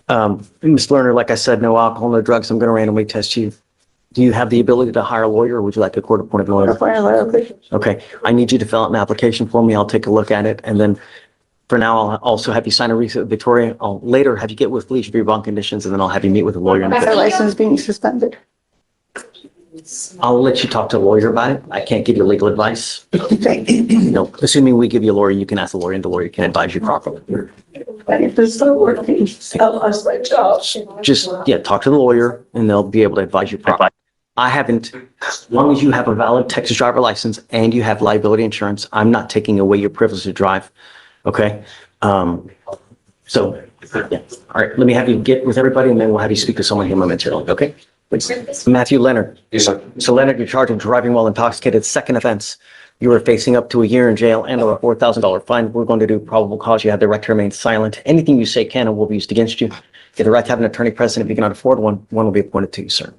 Ms. Lerner, like I said, no alcohol, no drugs. I'm going to randomly test you. Do you have the ability to hire a lawyer, or would you like a court-appointed lawyer? Okay. I need you to fill out an application for me. I'll take a look at it. And then for now, I'll also have you sign a receipt with Victoria. I'll later have you get with Fleischer for your bond conditions, and then I'll have you meet with a lawyer. Is their license being suspended? I'll let you talk to a lawyer about it. I can't give you legal advice. No, assuming we give you a lawyer, you can ask the lawyer, and the lawyer can advise you properly. Just, yeah, talk to the lawyer, and they'll be able to advise you properly. I haven't, as long as you have a valid Texas driver license and you have liability insurance, I'm not taking away your privilege to drive. Okay? So, yeah. All right, let me have you get with everybody, and then we'll have you speak to someone here momentarily, okay? Please. Matthew Leonard. Yes, sir. So Leonard, you're charged with driving while intoxicated, second offense. You are facing up to a year in jail and or a $4,000 fine. We're going to do probable cause. You have the right to remain silent. Anything you say can and will be used against you. You have the right to have an attorney present. If you cannot afford one, one will be appointed to you, sir.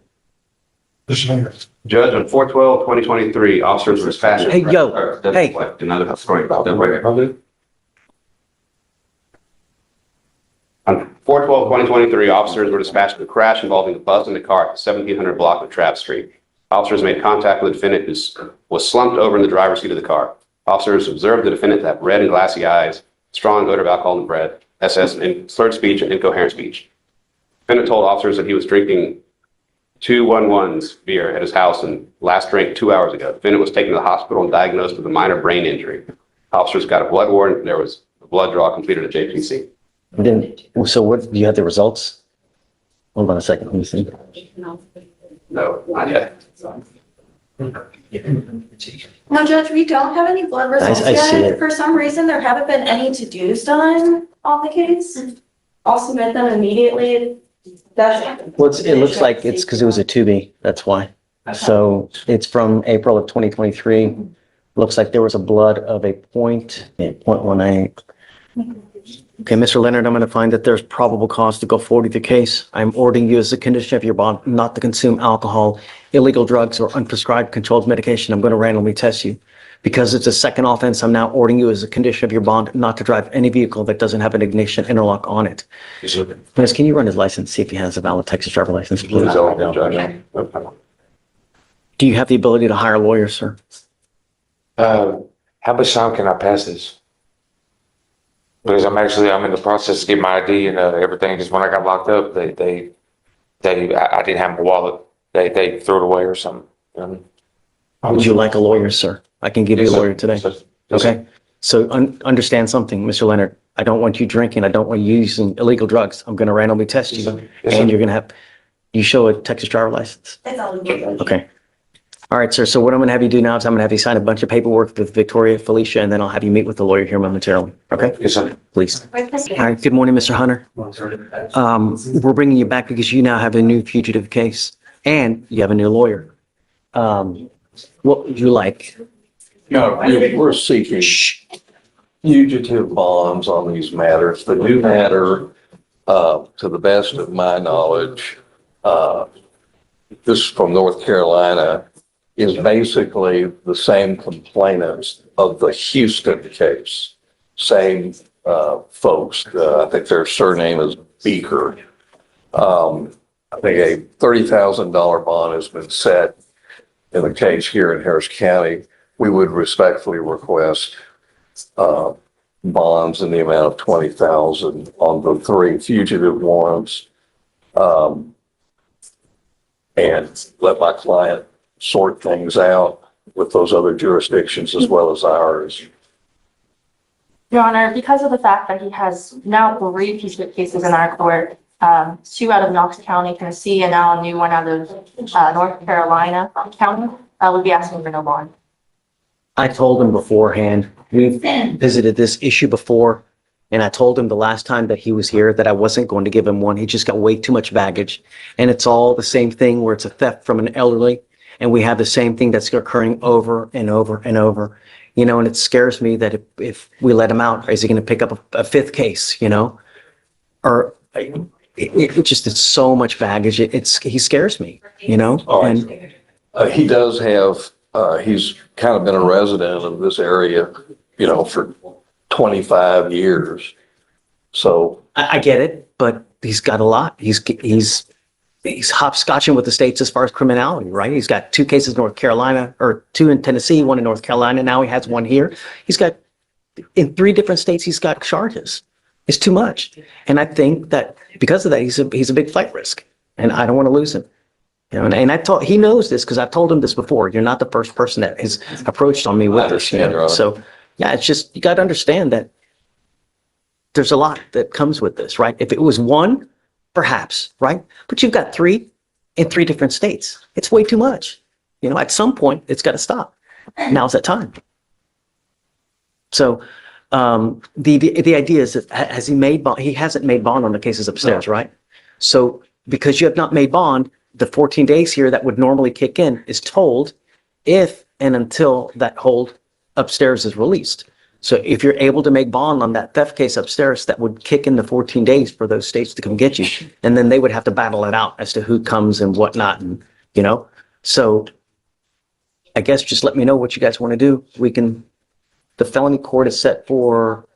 Judge, on 4/12/2023, officers were dispatched. Hey, yo. Hey. Another story. On 4/12/2023, officers were dispatched to a crash involving a bus and a car at the 1700 block of Trapp Street. Officers made contact with the defendant, who was slumped over in the driver's seat of the car. Officers observed the defendant to have red and glassy eyes, strong odor of alcohol in the breath, SS, and slurred speech and incoherent speech. The defendant told officers that he was drinking 211's beer at his house and last drank 2 hours ago. The defendant was taken to the hospital and diagnosed with a minor brain injury. Officers got a blood warrant. There was a blood draw completed at JPC. Then, so what, do you have the results? Hold on a second, let me see. No, not yet. No, Judge, we don't have any blood results I see yet. it. For some reason, there haven't been any to-dos done on the case. I'll submit them immediately. That's. Well, it looks like it's because it was a 2B, that's why. So it's from April of 2023. Looks like there was a blood of a 0.18. Okay, Mr. Leonard, I'm going to find that there's probable cause to go forward with the case. I'm ordering you as a condition of your bond not to consume alcohol, illegal drugs, or unprescribed controlled medication. I'm going to randomly test you. Because it's a second offense, I'm now ordering you as a condition of your bond not to drive any vehicle that doesn't have an ignition interlock on it. Miss, can you run his license, see if he has a valid Texas driver license, please? Do you have the ability to hire a lawyer, sir? How much time can I pass this? Because I'm in the process of getting my ID and everything. Just when I got locked up, I didn't have my wallet. They threw it away or something. Would you like a lawyer, sir? I can give you a lawyer today. Okay. So understand something, Mr. Leonard. I don't want you drinking. I don't want you using illegal drugs. I'm going to randomly test you, and you're going to have. You show a Texas driver license. Okay. All right, sir. So what I'm going to have you do now is I'm going to have you sign a bunch of paperwork with Victoria, Felicia, and then I'll have you meet with the lawyer here momentarily. Okay? Yes, sir. Please. All right. Good morning, Mr. Hunter. We're bringing you back because you now have a new fugitive case and you have a new lawyer. What would you like? No, we're seeking fugitive bonds on these matters. The new matter, to the best of my knowledge, this is from North Carolina, is basically the same complainants of the Houston case. Same folks. I think their surname is Beaker. I think a $30,000 bond has been set in the case here in Harris County. We would respectfully request bonds in the amount of $20,000 on the 3 fugitive warrants, and let my client sort things out with those other jurisdictions as well as ours. Your Honor, because of the fact that he has now 3 fugitive cases in our court, 2 out of Knox County, Tennessee, and now a new one out of North Carolina County, would be asking for no bond. I told him beforehand, we've visited this issue before, and I told him the last time that he was here that I wasn't going to give him one. He just got way too much baggage. And it's all the same thing where it's a theft from an elderly, and we have the same thing that's occurring over and over and over. You know, and it scares me that if we let him out, is he going to pick up a 5th case, you know? Or it just, it's so much baggage. He scares me, you know? And He does have, he's kind of been a resident of this area, you know, for 25 years. So I get it, but he's got a lot. He's hopscotching with the states as far as criminality, right? He's got 2 cases in North Carolina, or 2 in Tennessee, 1 in North Carolina. Now he has 1 here. He's got, in 3 different states, he's got charges. It's too much. And I think that because of that, he's a big flight risk, and I don't want to lose him. You know, and he knows this because I've told him this before. You're not the first person that has approached on me with this. You know? So yeah, it's just, you got to understand that there's a lot that comes with this, right? If it was 1, perhaps, right? But you've got 3 in 3 different states. It's way too much. You know, at some point, it's got to stop. Now's that time. So the idea is that has he made bond? He hasn't made bond on the cases upstairs, right? So because you have not made bond, the 14 days here that would normally kick in is told if and until that hold upstairs is released. So if you're able to make bond on that theft case upstairs, that would kick in the 14 days for those states to come get you. And then they would have to battle it out as to who comes and whatnot, and, you know? So I guess just let me know what you guys want to do. The felony court is set for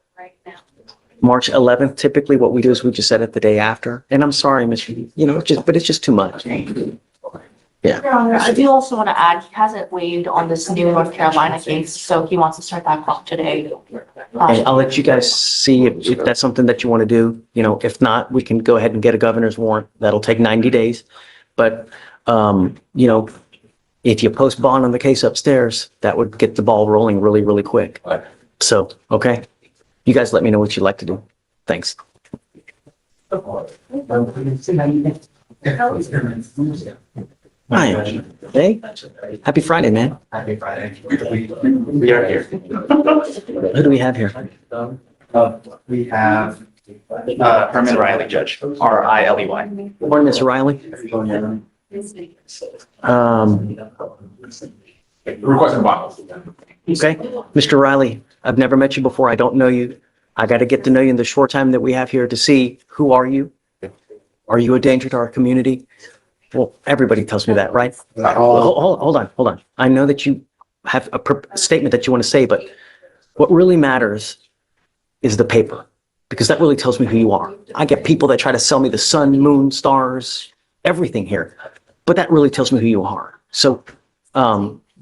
March 11th. Typically what we do is we just set it the day after. And I'm sorry, Mr. You know, but it's just too much. Yeah. Your Honor, I do also want to add, he hasn't weighed on this new North Carolina case, so he wants to start that clock today. And I'll let you guys see if that's something that you want to do. You know, if not, we can go ahead and get a governor's warrant. That'll take 90 days. But, you know, if you post bond on the case upstairs, that would get the ball rolling really, really quick. So, okay. You guys let me know what you'd like to do. Thanks. Hi. Hey. Happy Friday, man. Happy Friday. We are here. Who do we have here? We have Herman Riley, Judge, R-I-L-E-Y. Morning, Mr. Riley. Requesting bond. Okay. Mr. Riley, I've never met you before. I don't know you. I got to get to know you in the short time that we have here to see who are you? Are you a danger to our community? Well, everybody tells me that, right? Hold on. I know that you have a statement that you want to say, but what really matters is the paper, because that really tells me who you are. I get people that try to sell me the sun, moon, stars, everything here, but that really tells me who you are. So,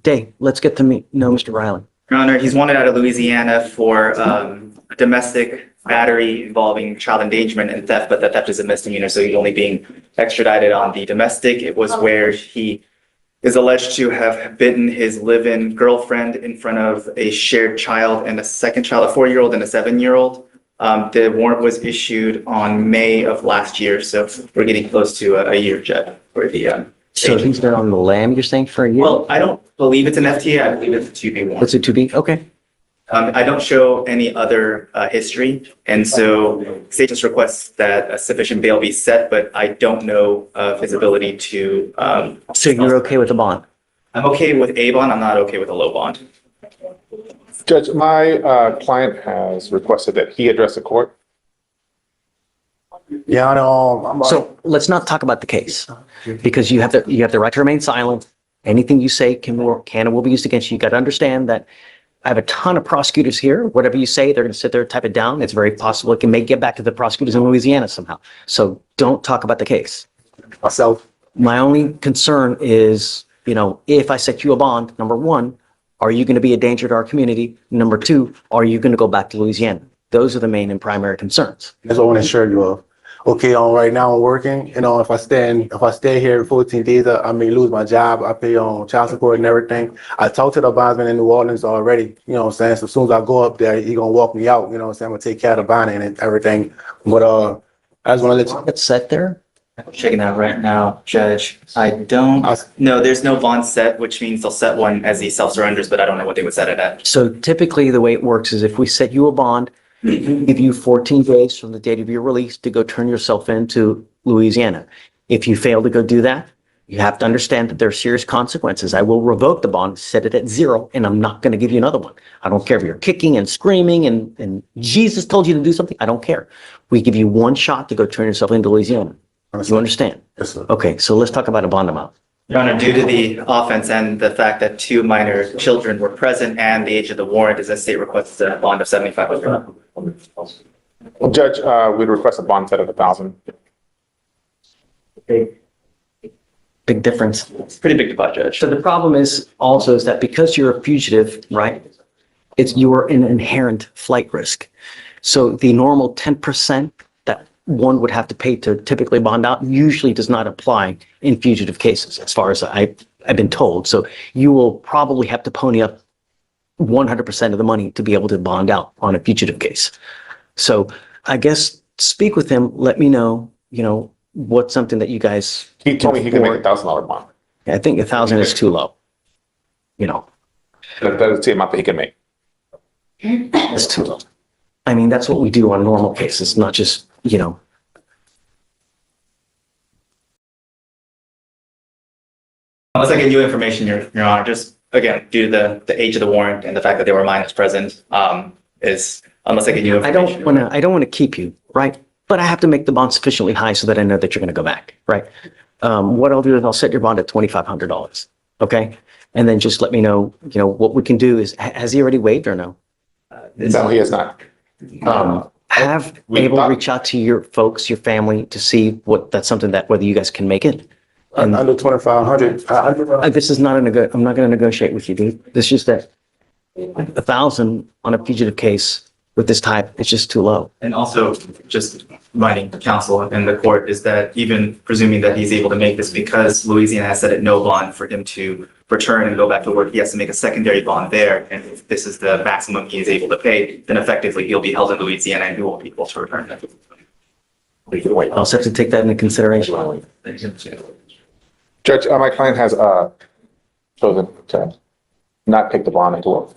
Dave, let's get to know Mr. Riley. Your Honor, he's wanted out of Louisiana for domestic battery involving child endangerment and theft, but the theft is a misdemeanor, so he's only being extradited on the domestic. It was where he is alleged to have bitten his live-in girlfriend in front of a shared child and a second child, a 4-year-old and a 7-year-old. The warrant was issued on May of last year, so we're getting close to a year, Judge, for the So he's been on the lam, you're saying, for a year? Well, I don't believe it's an FTA. I believe it's a 2B warrant. It's a 2B? Okay. I don't show any other history, and so state just requests that a sufficient bail be set, but I don't know of his ability to. So you're okay with the bond? I'm okay with a bond. I'm not okay with a low bond. Judge, my client has requested that he address the court. Yeah, I know. So let's not talk about the case, because you have the right to remain silent. Anything you say can and will be used against you. You got to understand that I have a ton of prosecutors here. Whatever you say, they're going to sit there and type it down. It's very possible it may get back to the prosecutors in Louisiana somehow. So don't talk about the case. Myself. My only concern is, you know, if I set you a bond, number one, are you going to be a danger to our community? Number two, are you going to go back to Louisiana? Those are the main and primary concerns. That's what I want to assure you of. okay, right now I'm working, if I stay here 14 days, I may lose my job. I pay on child support and everything. I talked to the bondsman in New Orleans already, So as soon as I go up there, he gonna walk me out, I'm gonna take care of the bonding and everything. But, I just wanna let you. It's set there? I'm checking out right now, Judge. No, there's no bond set, which means they'll set one as he self-surrenders, but I don't know what they would set it at. So typically the way it works is if we set you a bond, give you 14 days from the date of your release to go turn yourself into Louisiana. If you fail to go do that, you have to understand that there are serious consequences. I will revoke the bond, set it at 0, and I'm not going to give you another one. I don't care if you're kicking and screaming and Jesus told you to do something. I don't care. We give you one shot to go turn yourself into Louisiana. You understand? Yes, sir. Okay, so let's talk about a bond amount. Your Honor, due to the offense and the fact that 2 minor children were present and the age of the warrant, is the state requests a bond of $7,500. Well, Judge, we'd request a bond set of 1,000. Big difference. It's pretty big deposit, Judge. So the problem is also is that because you're a fugitive, right? You are an inherent flight risk. So the normal 10% that one would have to pay to typically bond out usually does not apply in fugitive cases, as far as I've been told. So you will probably have to pony up 100% of the money to be able to bond out on a fugitive case. So I guess speak with him, let me know, what's something that you guys. He told me he could make $1,000 bond. I think 1,000 is too low. That's the amount that he can make. That's too low. I mean, that's what we do on normal cases, not just, Unless I get new information, Your Honor, just again, due to the age of the warrant and the fact that there were minors present, unless I get new information. I don't want to keep you, right? But I have to make the bond sufficiently high so that I know that you're going to go back, right? What I'll do is I'll set your bond at $2,500, okay? And then just let me know, what we can do is, has he already waived or no? No, he has not. Have Abel reach out to your folks, your family, to see that's something that whether you guys can make it. And Under 2,500. this is not I'm not going to negotiate with you, dude. This is just that 1,000 on a fugitive case with this type, it's just too low. And also, just reminding the counsel and the court is that even presuming that he's able to make this because Louisiana has set at no bond for him to return and go back to work, he has to make a secondary bond there. And if this is the maximum he is able to pay, then effectively he'll be held in Louisiana and he won't be able to return. I'll also have to take that into consideration. Judge, my client has chosen to not take the bond until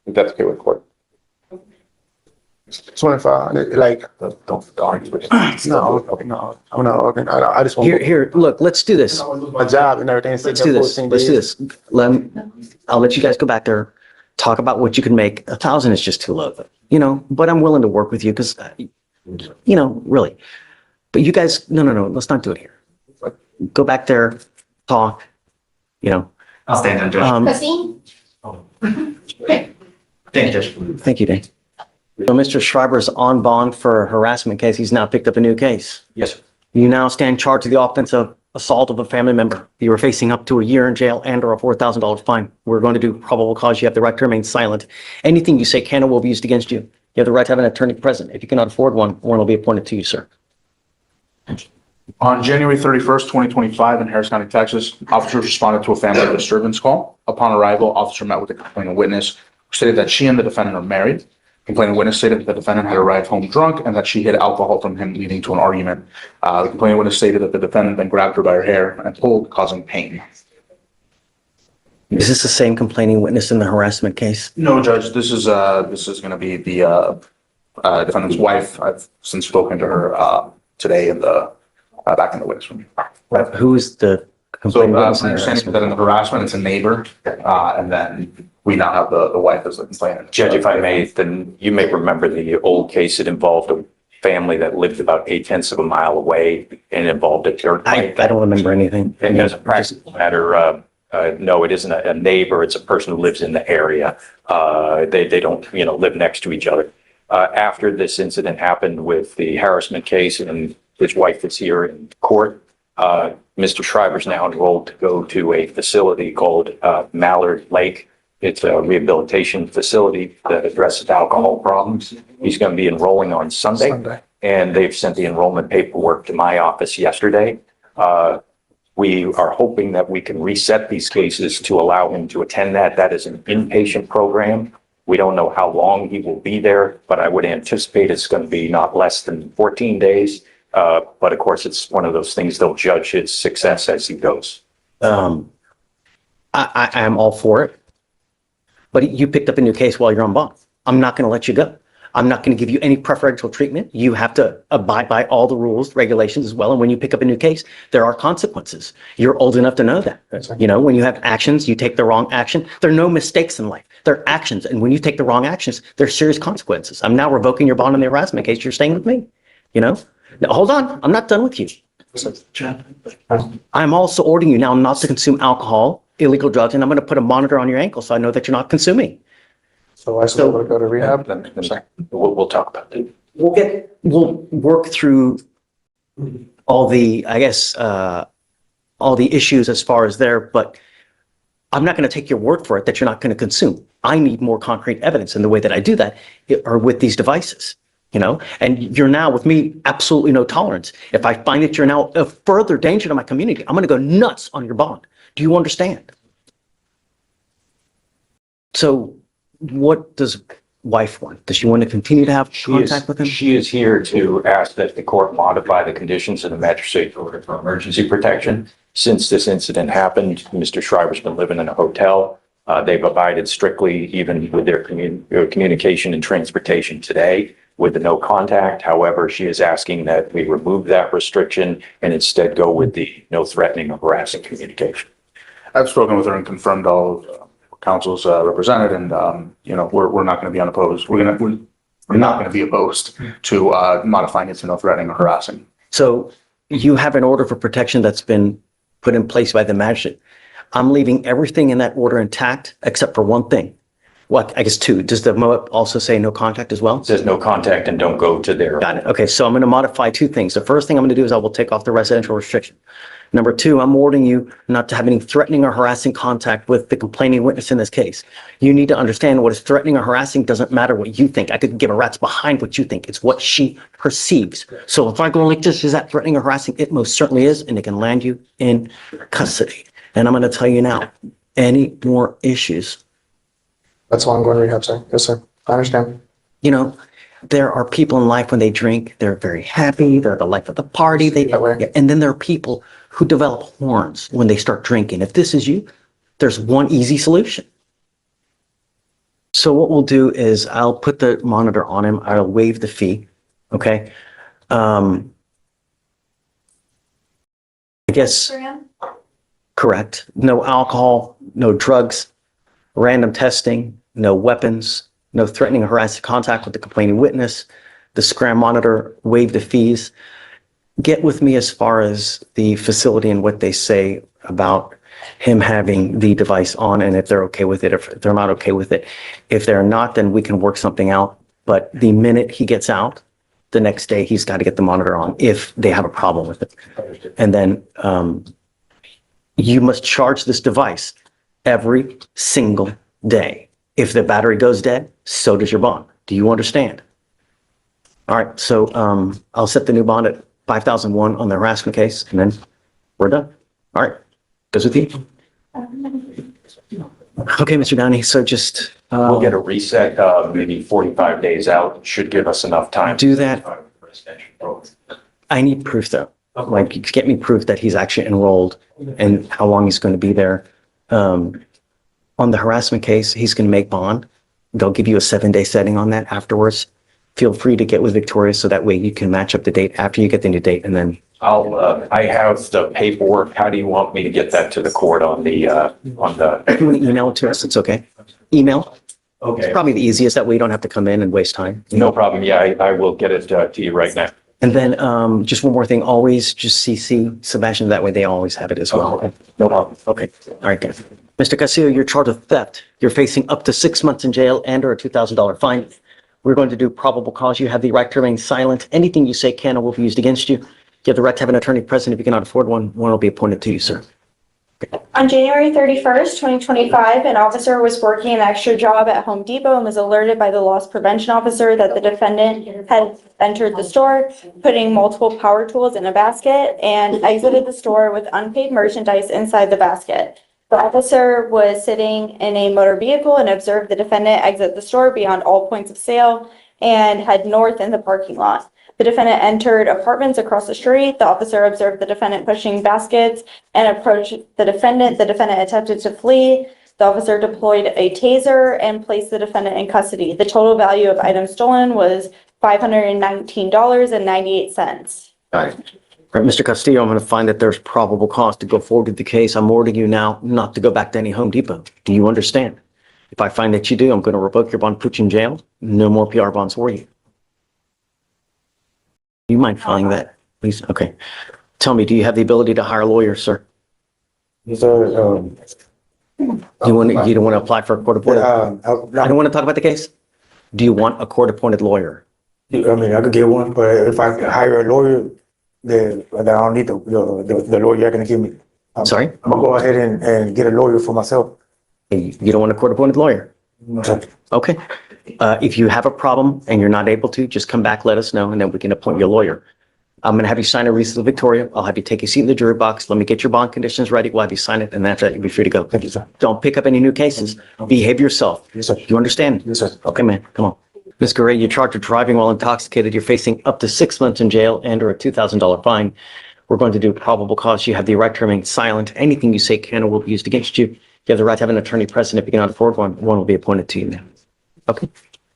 if that's okay with court. 25, like, Don't argue with it. no, I'm not arguing. I just want. Here, look, let's do this. My job and everything. Let's do this. I'll let you guys go back there, talk about what you can make. 1,000 is just too low, but I'm willing to work with you because, really. But you guys, no, let's not do it here. Go back there, talk, I'll stand on, Judge. Christine? Thank you, Judge. Thank you, Dane. So Mr. Schreiber's on bond for a harassment case. He's now picked up a new case. Yes, sir. You now stand charged with the offense of assault of a family member. You are facing up to a year in jail and or a $4,000 fine. We're going to do probable cause. You have the right to remain silent. Anything you say can or will be used against you. You have the right to have an attorney present. If you cannot afford one will be appointed to you, sir. On January 31st, 2025 in Harris County, Texas, officers responded to a family disturbance call. Upon arrival, officer met with the complaining witness, who stated that she and the defendant are married. Complaining witness stated that the defendant had arrived home drunk and that she hid alcohol from him, leading to an argument. The complaining witness stated that the defendant then grabbed her by her hair and pulled, causing pain. Is this the same complaining witness in the harassment case? No, Judge, this is going to be the defendant's wife. I've since spoken to her today in the back in the witness room. Who is the So complaining my witness? understanding is that in the harassment, it's a neighbor, and then we now have the wife as the complainant. Judge, if I may, then you may remember the old case. It involved a family that lived about 0.8 of a mile away and involved a dirt I bike. don't remember anything. And as a practical matter, no, it isn't a neighbor. It's a person who lives in the area. They don't, live next to each other. After this incident happened with the harassment case and his wife is here in court, Mr. Schreiber's now enrolled to go to a facility called Mallard Lake. It's a rehabilitation facility that addresses alcohol problems. He's going to be enrolling on Sunday. and they've sent the enrollment paperwork to my office yesterday. We are hoping that we can reset these cases to allow him to attend that. That is an inpatient program. We don't know how long he will be there, but I would anticipate it's going to be not less than 14 days. But of course, it's one of those things they'll judge his success as he goes. I am all for it. But you picked up a new case while you're on bond. I'm not going to let you go. I'm not going to give you any preferential treatment. You have to abide by all the rules, regulations as well. And when you pick up a new case, there are consequences. You're old enough to know that. You know, when you have actions, you take the wrong action. There are no mistakes in life. There are actions. And when you take the wrong actions, there's serious consequences. I'm now revoking your bond on the harassment case. You're staying with me. You know, now, hold on. I'm not done with you. I'm also ordering you now not to consume alcohol, illegal drugs, and I'm going to put a monitor on your ankle so I know that you're not consuming. So I still want to go to rehab? Then we'll talk about that. We'll work through all the, I guess, all the issues as far as there, but I'm not going to take your word for it that you're not going to consume. I need more concrete evidence, and the way that I do that are with these devices, you know, and you're now with me, absolutely no tolerance. If I find that you're now a further danger to my community, I'm going to go nuts on your bond. Do you understand? So what does wife want? Does she want to continue to have contact with him? She is here to ask that the court modify the conditions of the magistrate order for emergency protection. Since this incident happened, Mr. Shriver's been living in a hotel. They've abided strictly, even with their communication and transportation today, with the no contact. However, she is asking that we remove that restriction and instead go with the no threatening or harassing communication. I've spoken with her and confirmed all of council's represented, and you know, we're not going to be unopposed. We're not going to be opposed to modifying it to no threatening or harassing. So you have an order for protection that's been put in place by the magistrate. I'm leaving everything in that order intact except for one thing. Well, I guess two. Does the MOAP also say no contact as well? It says no contact and don't go to their. Got it. Okay, so I'm going to modify two things. The first thing I'm going to do is I will take off the residential restriction. Number two, I'm ordering you not to have any threatening or harassing contact with the complaining witness in this case. You need to understand what is threatening or harassing doesn't matter what you think. I could give a rat's behind what you think. It's what she perceives. So if I go like this, is that threatening or harassing? It most certainly is, and it can land you in custody. And I'm going to tell you now, any more issues? That's why I'm going to rehab, sir. Yes, sir. I understand. You know, there are people in life when they drink, they're very happy, they're the life of the party. And then there are people who develop horns when they start drinking. If this is you, there's one easy solution. So what we'll do is I'll put the monitor on him. I'll waive the fee. Okay. I guess, correct. No alcohol, no drugs, random testing, no weapons, no threatening or harassing contact with the complaining witness, the scram monitor, waive the fees. Get with me as far as the facility and what they say about him having the device on, and if they're okay with it, if they're not okay with it. If they're not, then we can work something out. But the minute he gets out, the next day he's got to get the monitor on if they have a problem with it. And then you must charge this device every single day. If the battery goes dead, so does your bond. Do you understand? All right, so I'll set the new bond at 5,001 on the harassment case, and then we're done. All right, goes with you. Okay, Mr. Downey, so just... We'll get a reset, maybe 45 days out. Should give us enough time. Do that. I need proof, though. Like, get me proof that he's actually enrolled and how long he's going to be there. On the harassment case, he's going to make bond. They'll give you a 7-day setting on that afterwards. Feel free to get with Victoria so that way you can match up the date after you get the new date, and then I have the paperwork. How do you want me to get that to the court on the? If you want to email it to us, it's okay. Email. Okay. It's probably the easiest. That way you don't have to come in and waste time. No problem. Yeah, I will get it to you right now. And then just one more thing. Always just CC Sebastian. That way they always have it as well. Okay. No problem. Okay. All right, guys. Mr. Castillo, you're charged with theft. You're facing up to 6 months in jail and or a $2,000 fine. We're going to do probable cause. You have the right to remain silent. Anything you say can or will be used against you. You have the right to have an attorney present. If you cannot afford one, one will be appointed to you, sir. Okay. On January 31st, 2025, an officer was working an extra job at Home Depot and was alerted by the loss prevention officer that the defendant had entered the store, putting multiple power tools in a basket and exited the store with unpaid merchandise inside the basket. The officer was sitting in a motor vehicle and observed the defendant exit the store beyond all points of sale and head north in the parking lot. The defendant entered apartments across the street. The officer observed the defendant pushing baskets and approached the defendant. The defendant attempted to flee. The officer deployed a taser and placed the defendant in custody. The total value of items stolen was $519.98. Got it. All right, Mr. Castillo, I'm going to find that there's probable cause to go forward with the case. I'm ordering you now not to go back to any Home Depot. Do you understand? If I find that you do, I'm going to revoke your bond, put you in jail. No more PR bonds for you. You mind filing that, please? Okay. Tell me, do you have the ability to hire lawyers, sir? Yes, sir. You don't want to apply for a court-appointed? I don't want to talk about the case. Do you want a court-appointed lawyer? I mean, I could get one, but if I hire a lawyer, then I don't need the lawyer you're gonna give me. Sorry? I'm gonna go ahead and get a lawyer for myself. You don't want a court-appointed lawyer? Okay. If you have a problem and you're not able to, just come back, let us know, and then we can appoint your lawyer. I'm going to have you sign a receipt of Victoria. I'll have you take a seat in the jury box. Let me get your bond conditions ready. We'll have you sign it, and after that, you'll be free to go. Thank you, sir. Don't pick up any new cases. Behave yourself. Yes, sir. You understand? Yes, sir. Okay, man. Come on. Ms. Garay, you're charged with driving while intoxicated. You're facing up to 6 months in jail and or a $2,000 fine. We're going to do probable cause. You have the right to remain silent. Anything you say can or will be used against you. You have the right to have an attorney present. If you cannot afford one, one will be appointed to you now. Okay.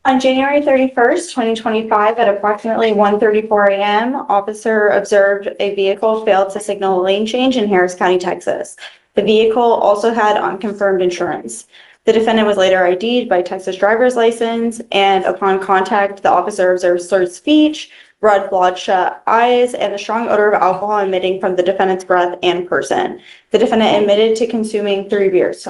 On January 31st, 2025, at approximately 1:34 a.m., officer observed a vehicle fail to signal a lane change in Harris County, Texas. The vehicle also had unconfirmed insurance. The defendant was later ID'd by Texas driver's license, and upon contact, the officer observed slurred speech, red bloodshot eyes, and a strong odor of alcohol emitting from the defendant's breath and person. The defendant admitted to consuming 3 beers.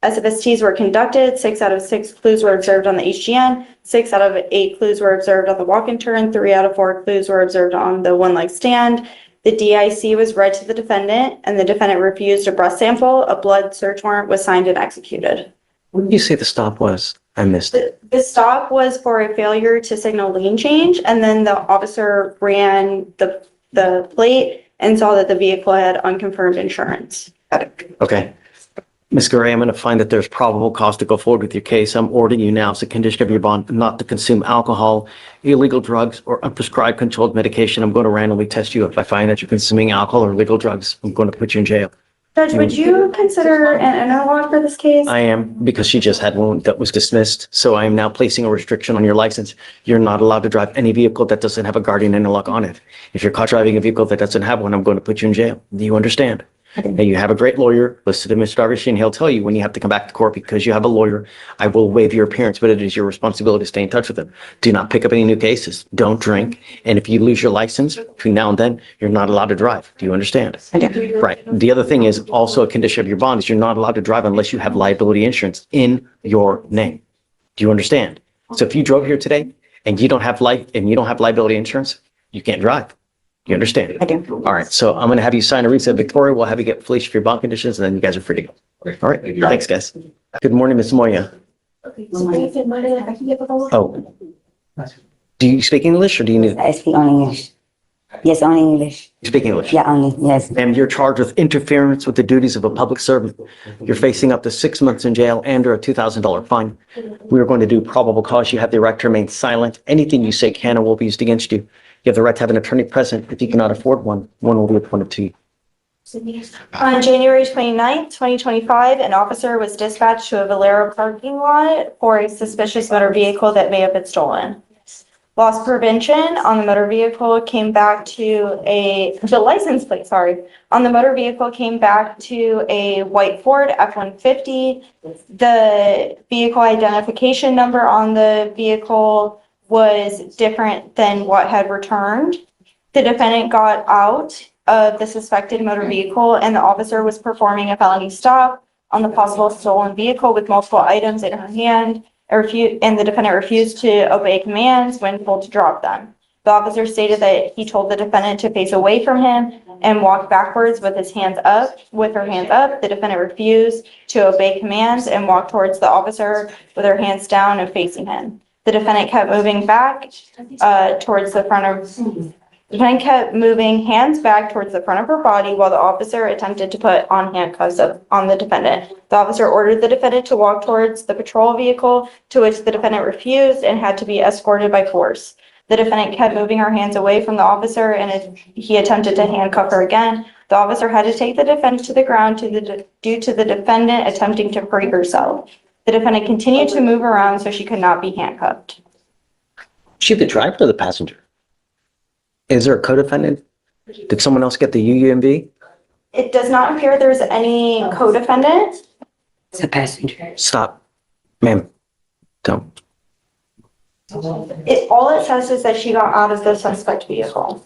SFSTs were conducted. 6 out of 6 clues were observed on the HGN. 6 out of 8 clues were observed on the walk-in turn. 3 out of 4 clues were observed on the one-leg stand. The DIC was read to the defendant, and the defendant refused a breath sample. A blood search warrant was signed and executed. What did you say the stop was? I missed it. The stop was for a failure to signal lane change, and then the officer ran the plate and saw that the vehicle had unconfirmed insurance. Okay. Ms. Garay, I'm going to find that there's probable cause to go forward with your case. I'm ordering you now as a condition of your bond not to consume alcohol, illegal drugs, or unprescribed controlled medication. I'm going to randomly test you. If I find that you're consuming alcohol or illegal drugs, I'm going to put you in jail. Judge, would you consider an analog for this case? I am, because she just had one that was dismissed. So I am now placing a restriction on your license. You're not allowed to drive any vehicle that doesn't have a guardian analog on it. If you're caught driving a vehicle that doesn't have one, I'm going to put you in jail. Do you understand? Now, you have a great lawyer listed to Mr. Darvish, and he'll tell you when you have to come back to court because you have a lawyer. I will waive your appearance, but it is your responsibility to stay in touch with him. Do not pick up any new cases. Don't drink. And if you lose your license between now and then, you're not allowed to drive. Do you understand? Right. The other thing is also a condition of your bond is you're not allowed to drive unless you have liability insurance in your name. Do you understand? So if you drove here today and you don't have liability insurance, you can't drive. You understand? I do. All right. So I'm going to have you sign a receipt, Victoria. We'll have you get Fleischer for your bond conditions, and then you guys are free to go. All right. Thanks, guys. Good morning, Ms. Moya. Oh. Do you speak English or do you need? I speak only English. Yes, only English. You speak English? Yeah, only, yes. And you're charged with interference with the duties of a public servant. You're facing up to 6 months in jail and or a $2,000 fine. We are going to do probable cause. You have the right to remain silent. Anything you say can or will be used against you. You have the right to have an attorney present. If you cannot afford one, one will be appointed to you. On January 29th, 2025, an officer was dispatched to a Valero parking lot for a suspicious motor vehicle that may have been stolen. Loss prevention on the motor vehicle came back to the license plate, on the motor vehicle came back to a white Ford F-150. The vehicle identification number on the vehicle was different than what had returned. The defendant got out of the suspected motor vehicle and the officer was performing a felony stop on the possible stolen vehicle with multiple items in her hand, and the defendant refused to obey commands when told to drop them. The officer stated that he told the defendant to face away from him and walk backwards with his hands up, with her hands up. The defendant refused to obey commands and walked towards the officer with her hands down and facing him. The defendant kept moving back towards the front of, the defendant kept moving hands back towards the front of her body while the officer attempted to put on handcuffs on the defendant. The officer ordered the defendant to walk towards the patrol vehicle, to which the defendant refused and had to be escorted by force. The defendant kept moving her hands away from the officer and he attempted to handcuff her again. The officer had to take the defendant to the ground due to the defendant attempting to free herself. The defendant continued to move around so she could not be handcuffed. Is she the driver or the passenger? Is there a co-defendant? Did someone else get the UUMV? It does not appear there's any co-defendant. It's a passenger. Stop. Ma'am, don't. All it says is that she got out of the suspect vehicle.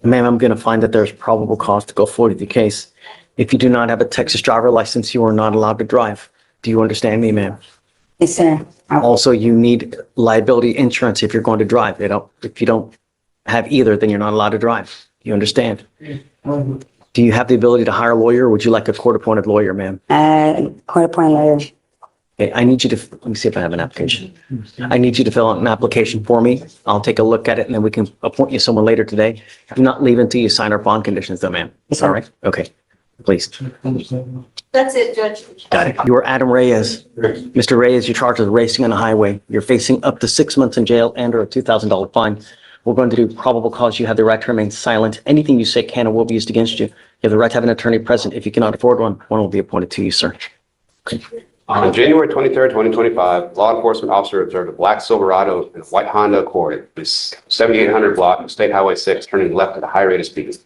Ma'am, I'm going to find that there's probable cause to go forward with the case. If you do not have a Texas driver license, you are not allowed to drive. Do you understand me, ma'am? Yes, sir. Also, you need liability insurance if you're going to drive. If you don't have either, then you're not allowed to drive. You understand? Do you have the ability to hire a lawyer, or would you like a court-appointed lawyer, ma'am? Court-appointed lawyer. Okay, I need you to, let me see if I have an application. I need you to fill out an application for me. I'll take a look at it and then we can appoint you someone later today. Do not leave until you sign our bond conditions though, ma'am. Yes, sir. All right? Okay, please. That's it, Judge. Got it. You are Adam Reyes. Mr. Reyes, you're charged with racing on a highway. You're facing up to 6 months in jail and or a $2,000 fine. We're going to do probable cause. You have the right to remain silent. Anything you say can or will be used against you. You have the right to have an attorney present. If you cannot afford one will be appointed to you, sir. Okay. On January 23rd, 2025, law enforcement officer observed a black Silverado and a white Honda Accord at this 7800 block of State Highway 6 turning left at a high rate of speed.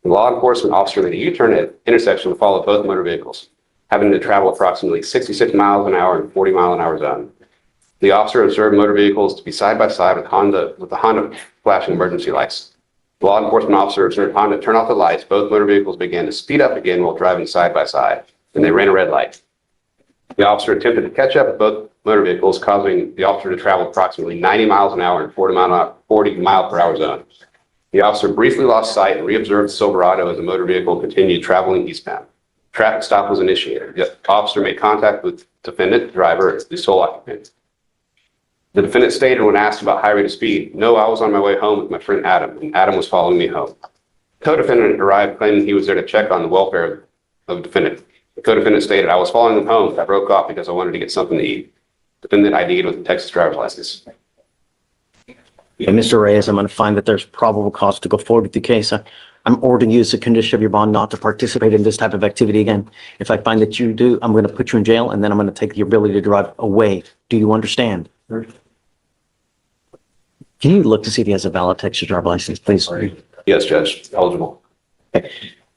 The law enforcement officer made a U-turn at intersection to follow both motor vehicles, having to travel approximately 66 miles an hour in 40 mile an hour zone. The officer observed motor vehicles to be side by side with the Honda flashing emergency lights. The law enforcement officer observed Honda turn off the lights. Both motor vehicles began to speed up again while driving side by side, and they ran a red light. The officer attempted to catch up with both motor vehicles, causing the officer to travel approximately 90 miles an hour in 40 mile per hour zone. The officer briefly lost sight and re-observed the Silverado as the motor vehicle continued traveling eastbound. Traffic stop was initiated. The officer made contact with defendant, driver, the sole occupant. The defendant stated when asked about high rate of speed, "No, I was on my way home with my friend Adam, and Adam was following me home." The co-defendant arrived claiming he was there to check on the welfare of the defendant. The co-defendant stated, "I was following them home, but I broke off because I wanted to get something to eat." Defendant ID'd with a Texas driver's license. Yeah, Mr. Reyes, I'm going to find that there's probable cause to go forward with the case. I'm ordering you as a condition of your bond not to participate in this type of activity again. If I find that you do, I'm going to put you in jail and then I'm going to take your ability to drive away. Do you understand? Can you look to see if he has a valid Texas driver's license, please? Yes, Judge, eligible. Okay.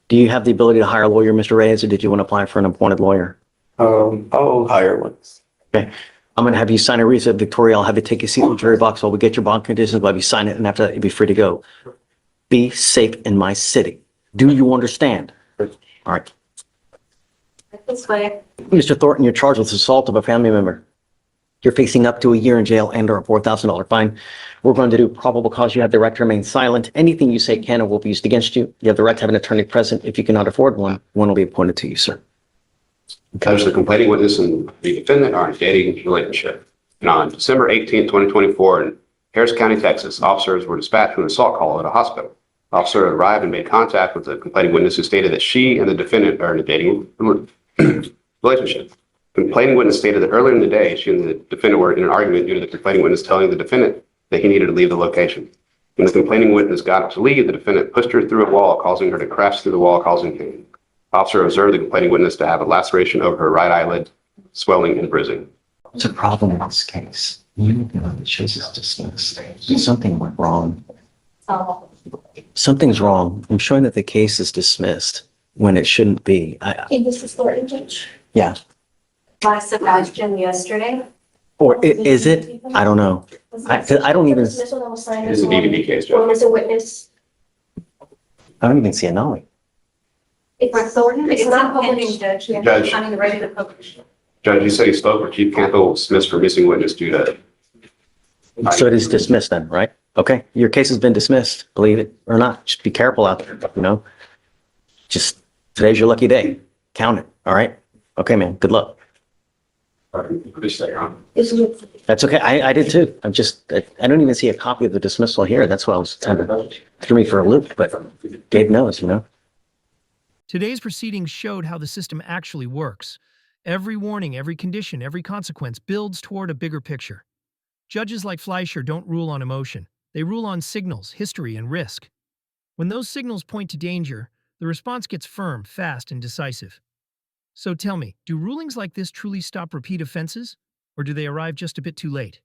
Do you have the ability to hire a lawyer, Mr. Reyes, or did you want to apply for an appointed lawyer? I'll hire one. Okay. I'm going to have you sign a receipt, Victoria. I'll have you take a seat in the jury box while we get your bond conditions. We'll have you sign it, and after that, you'll be free to go. Be safe in my city. Do you understand? All right. This way. Mr. Thornton, you're charged with assault of a family member. You're facing up to a year in jail and or a $4,000 fine. We're going to do probable cause. You have the right to remain silent. Anything you say can or will be used against you. You have the right to have an attorney present. If you cannot afford one will be appointed to you, sir. Judge, the complaining witness and the defendant are in a dating relationship. And on December 18, 2024, in Harris County, Texas, officers were dispatched to an assault call at a hospital. The officer arrived and made contact with the complaining witness who stated that she and the defendant are in a dating relationship. The complaining witness stated that earlier in the day, she and the defendant were in an argument due to the complaining witness telling the defendant that he needed to leave the location. When the complaining witness got up to leave, the defendant pushed her through a wall, causing her to crash through the wall, causing pain. The officer observed the complaining witness to have a laceration over her right eyelid, swelling and bruising. What's the problem with this case? You know, the case is dismissed. Something went wrong. Something's wrong. I'm showing that the case is dismissed when it shouldn't be. This is Thornton, Judge. Yeah. My suggestion yesterday. Or is it? I don't know. I don't even, This one I was signed. It is a DVD case, Or Judge. was a witness. I don't even see a knowing. It's Thornton. It's not published. Judge. Judge. I mean, ready to publish. Judge, you said he spoke with Chief Campbell Smith for missing witness due to So it is dismissed then, right? Okay, your case has been dismissed, believe it or not. Just be careful out there, you know? Just, today's your lucky day. Count it, all right? Okay, man, good luck. That's okay, I did too. I don't even see a copy of the dismissal here. That's why I was kind of, threw me for a loop, but Gabe knows, you know? Today's proceedings showed how the system actually works. Every warning, every condition, every consequence builds toward a bigger picture. Judges like Fleischer don't rule on emotion. They rule on signals, history, and risk. When those signals point to danger, the response gets firm, fast, and decisive. So tell me, do rulings like this truly stop repeat offenses, or do they arrive just a bit too late?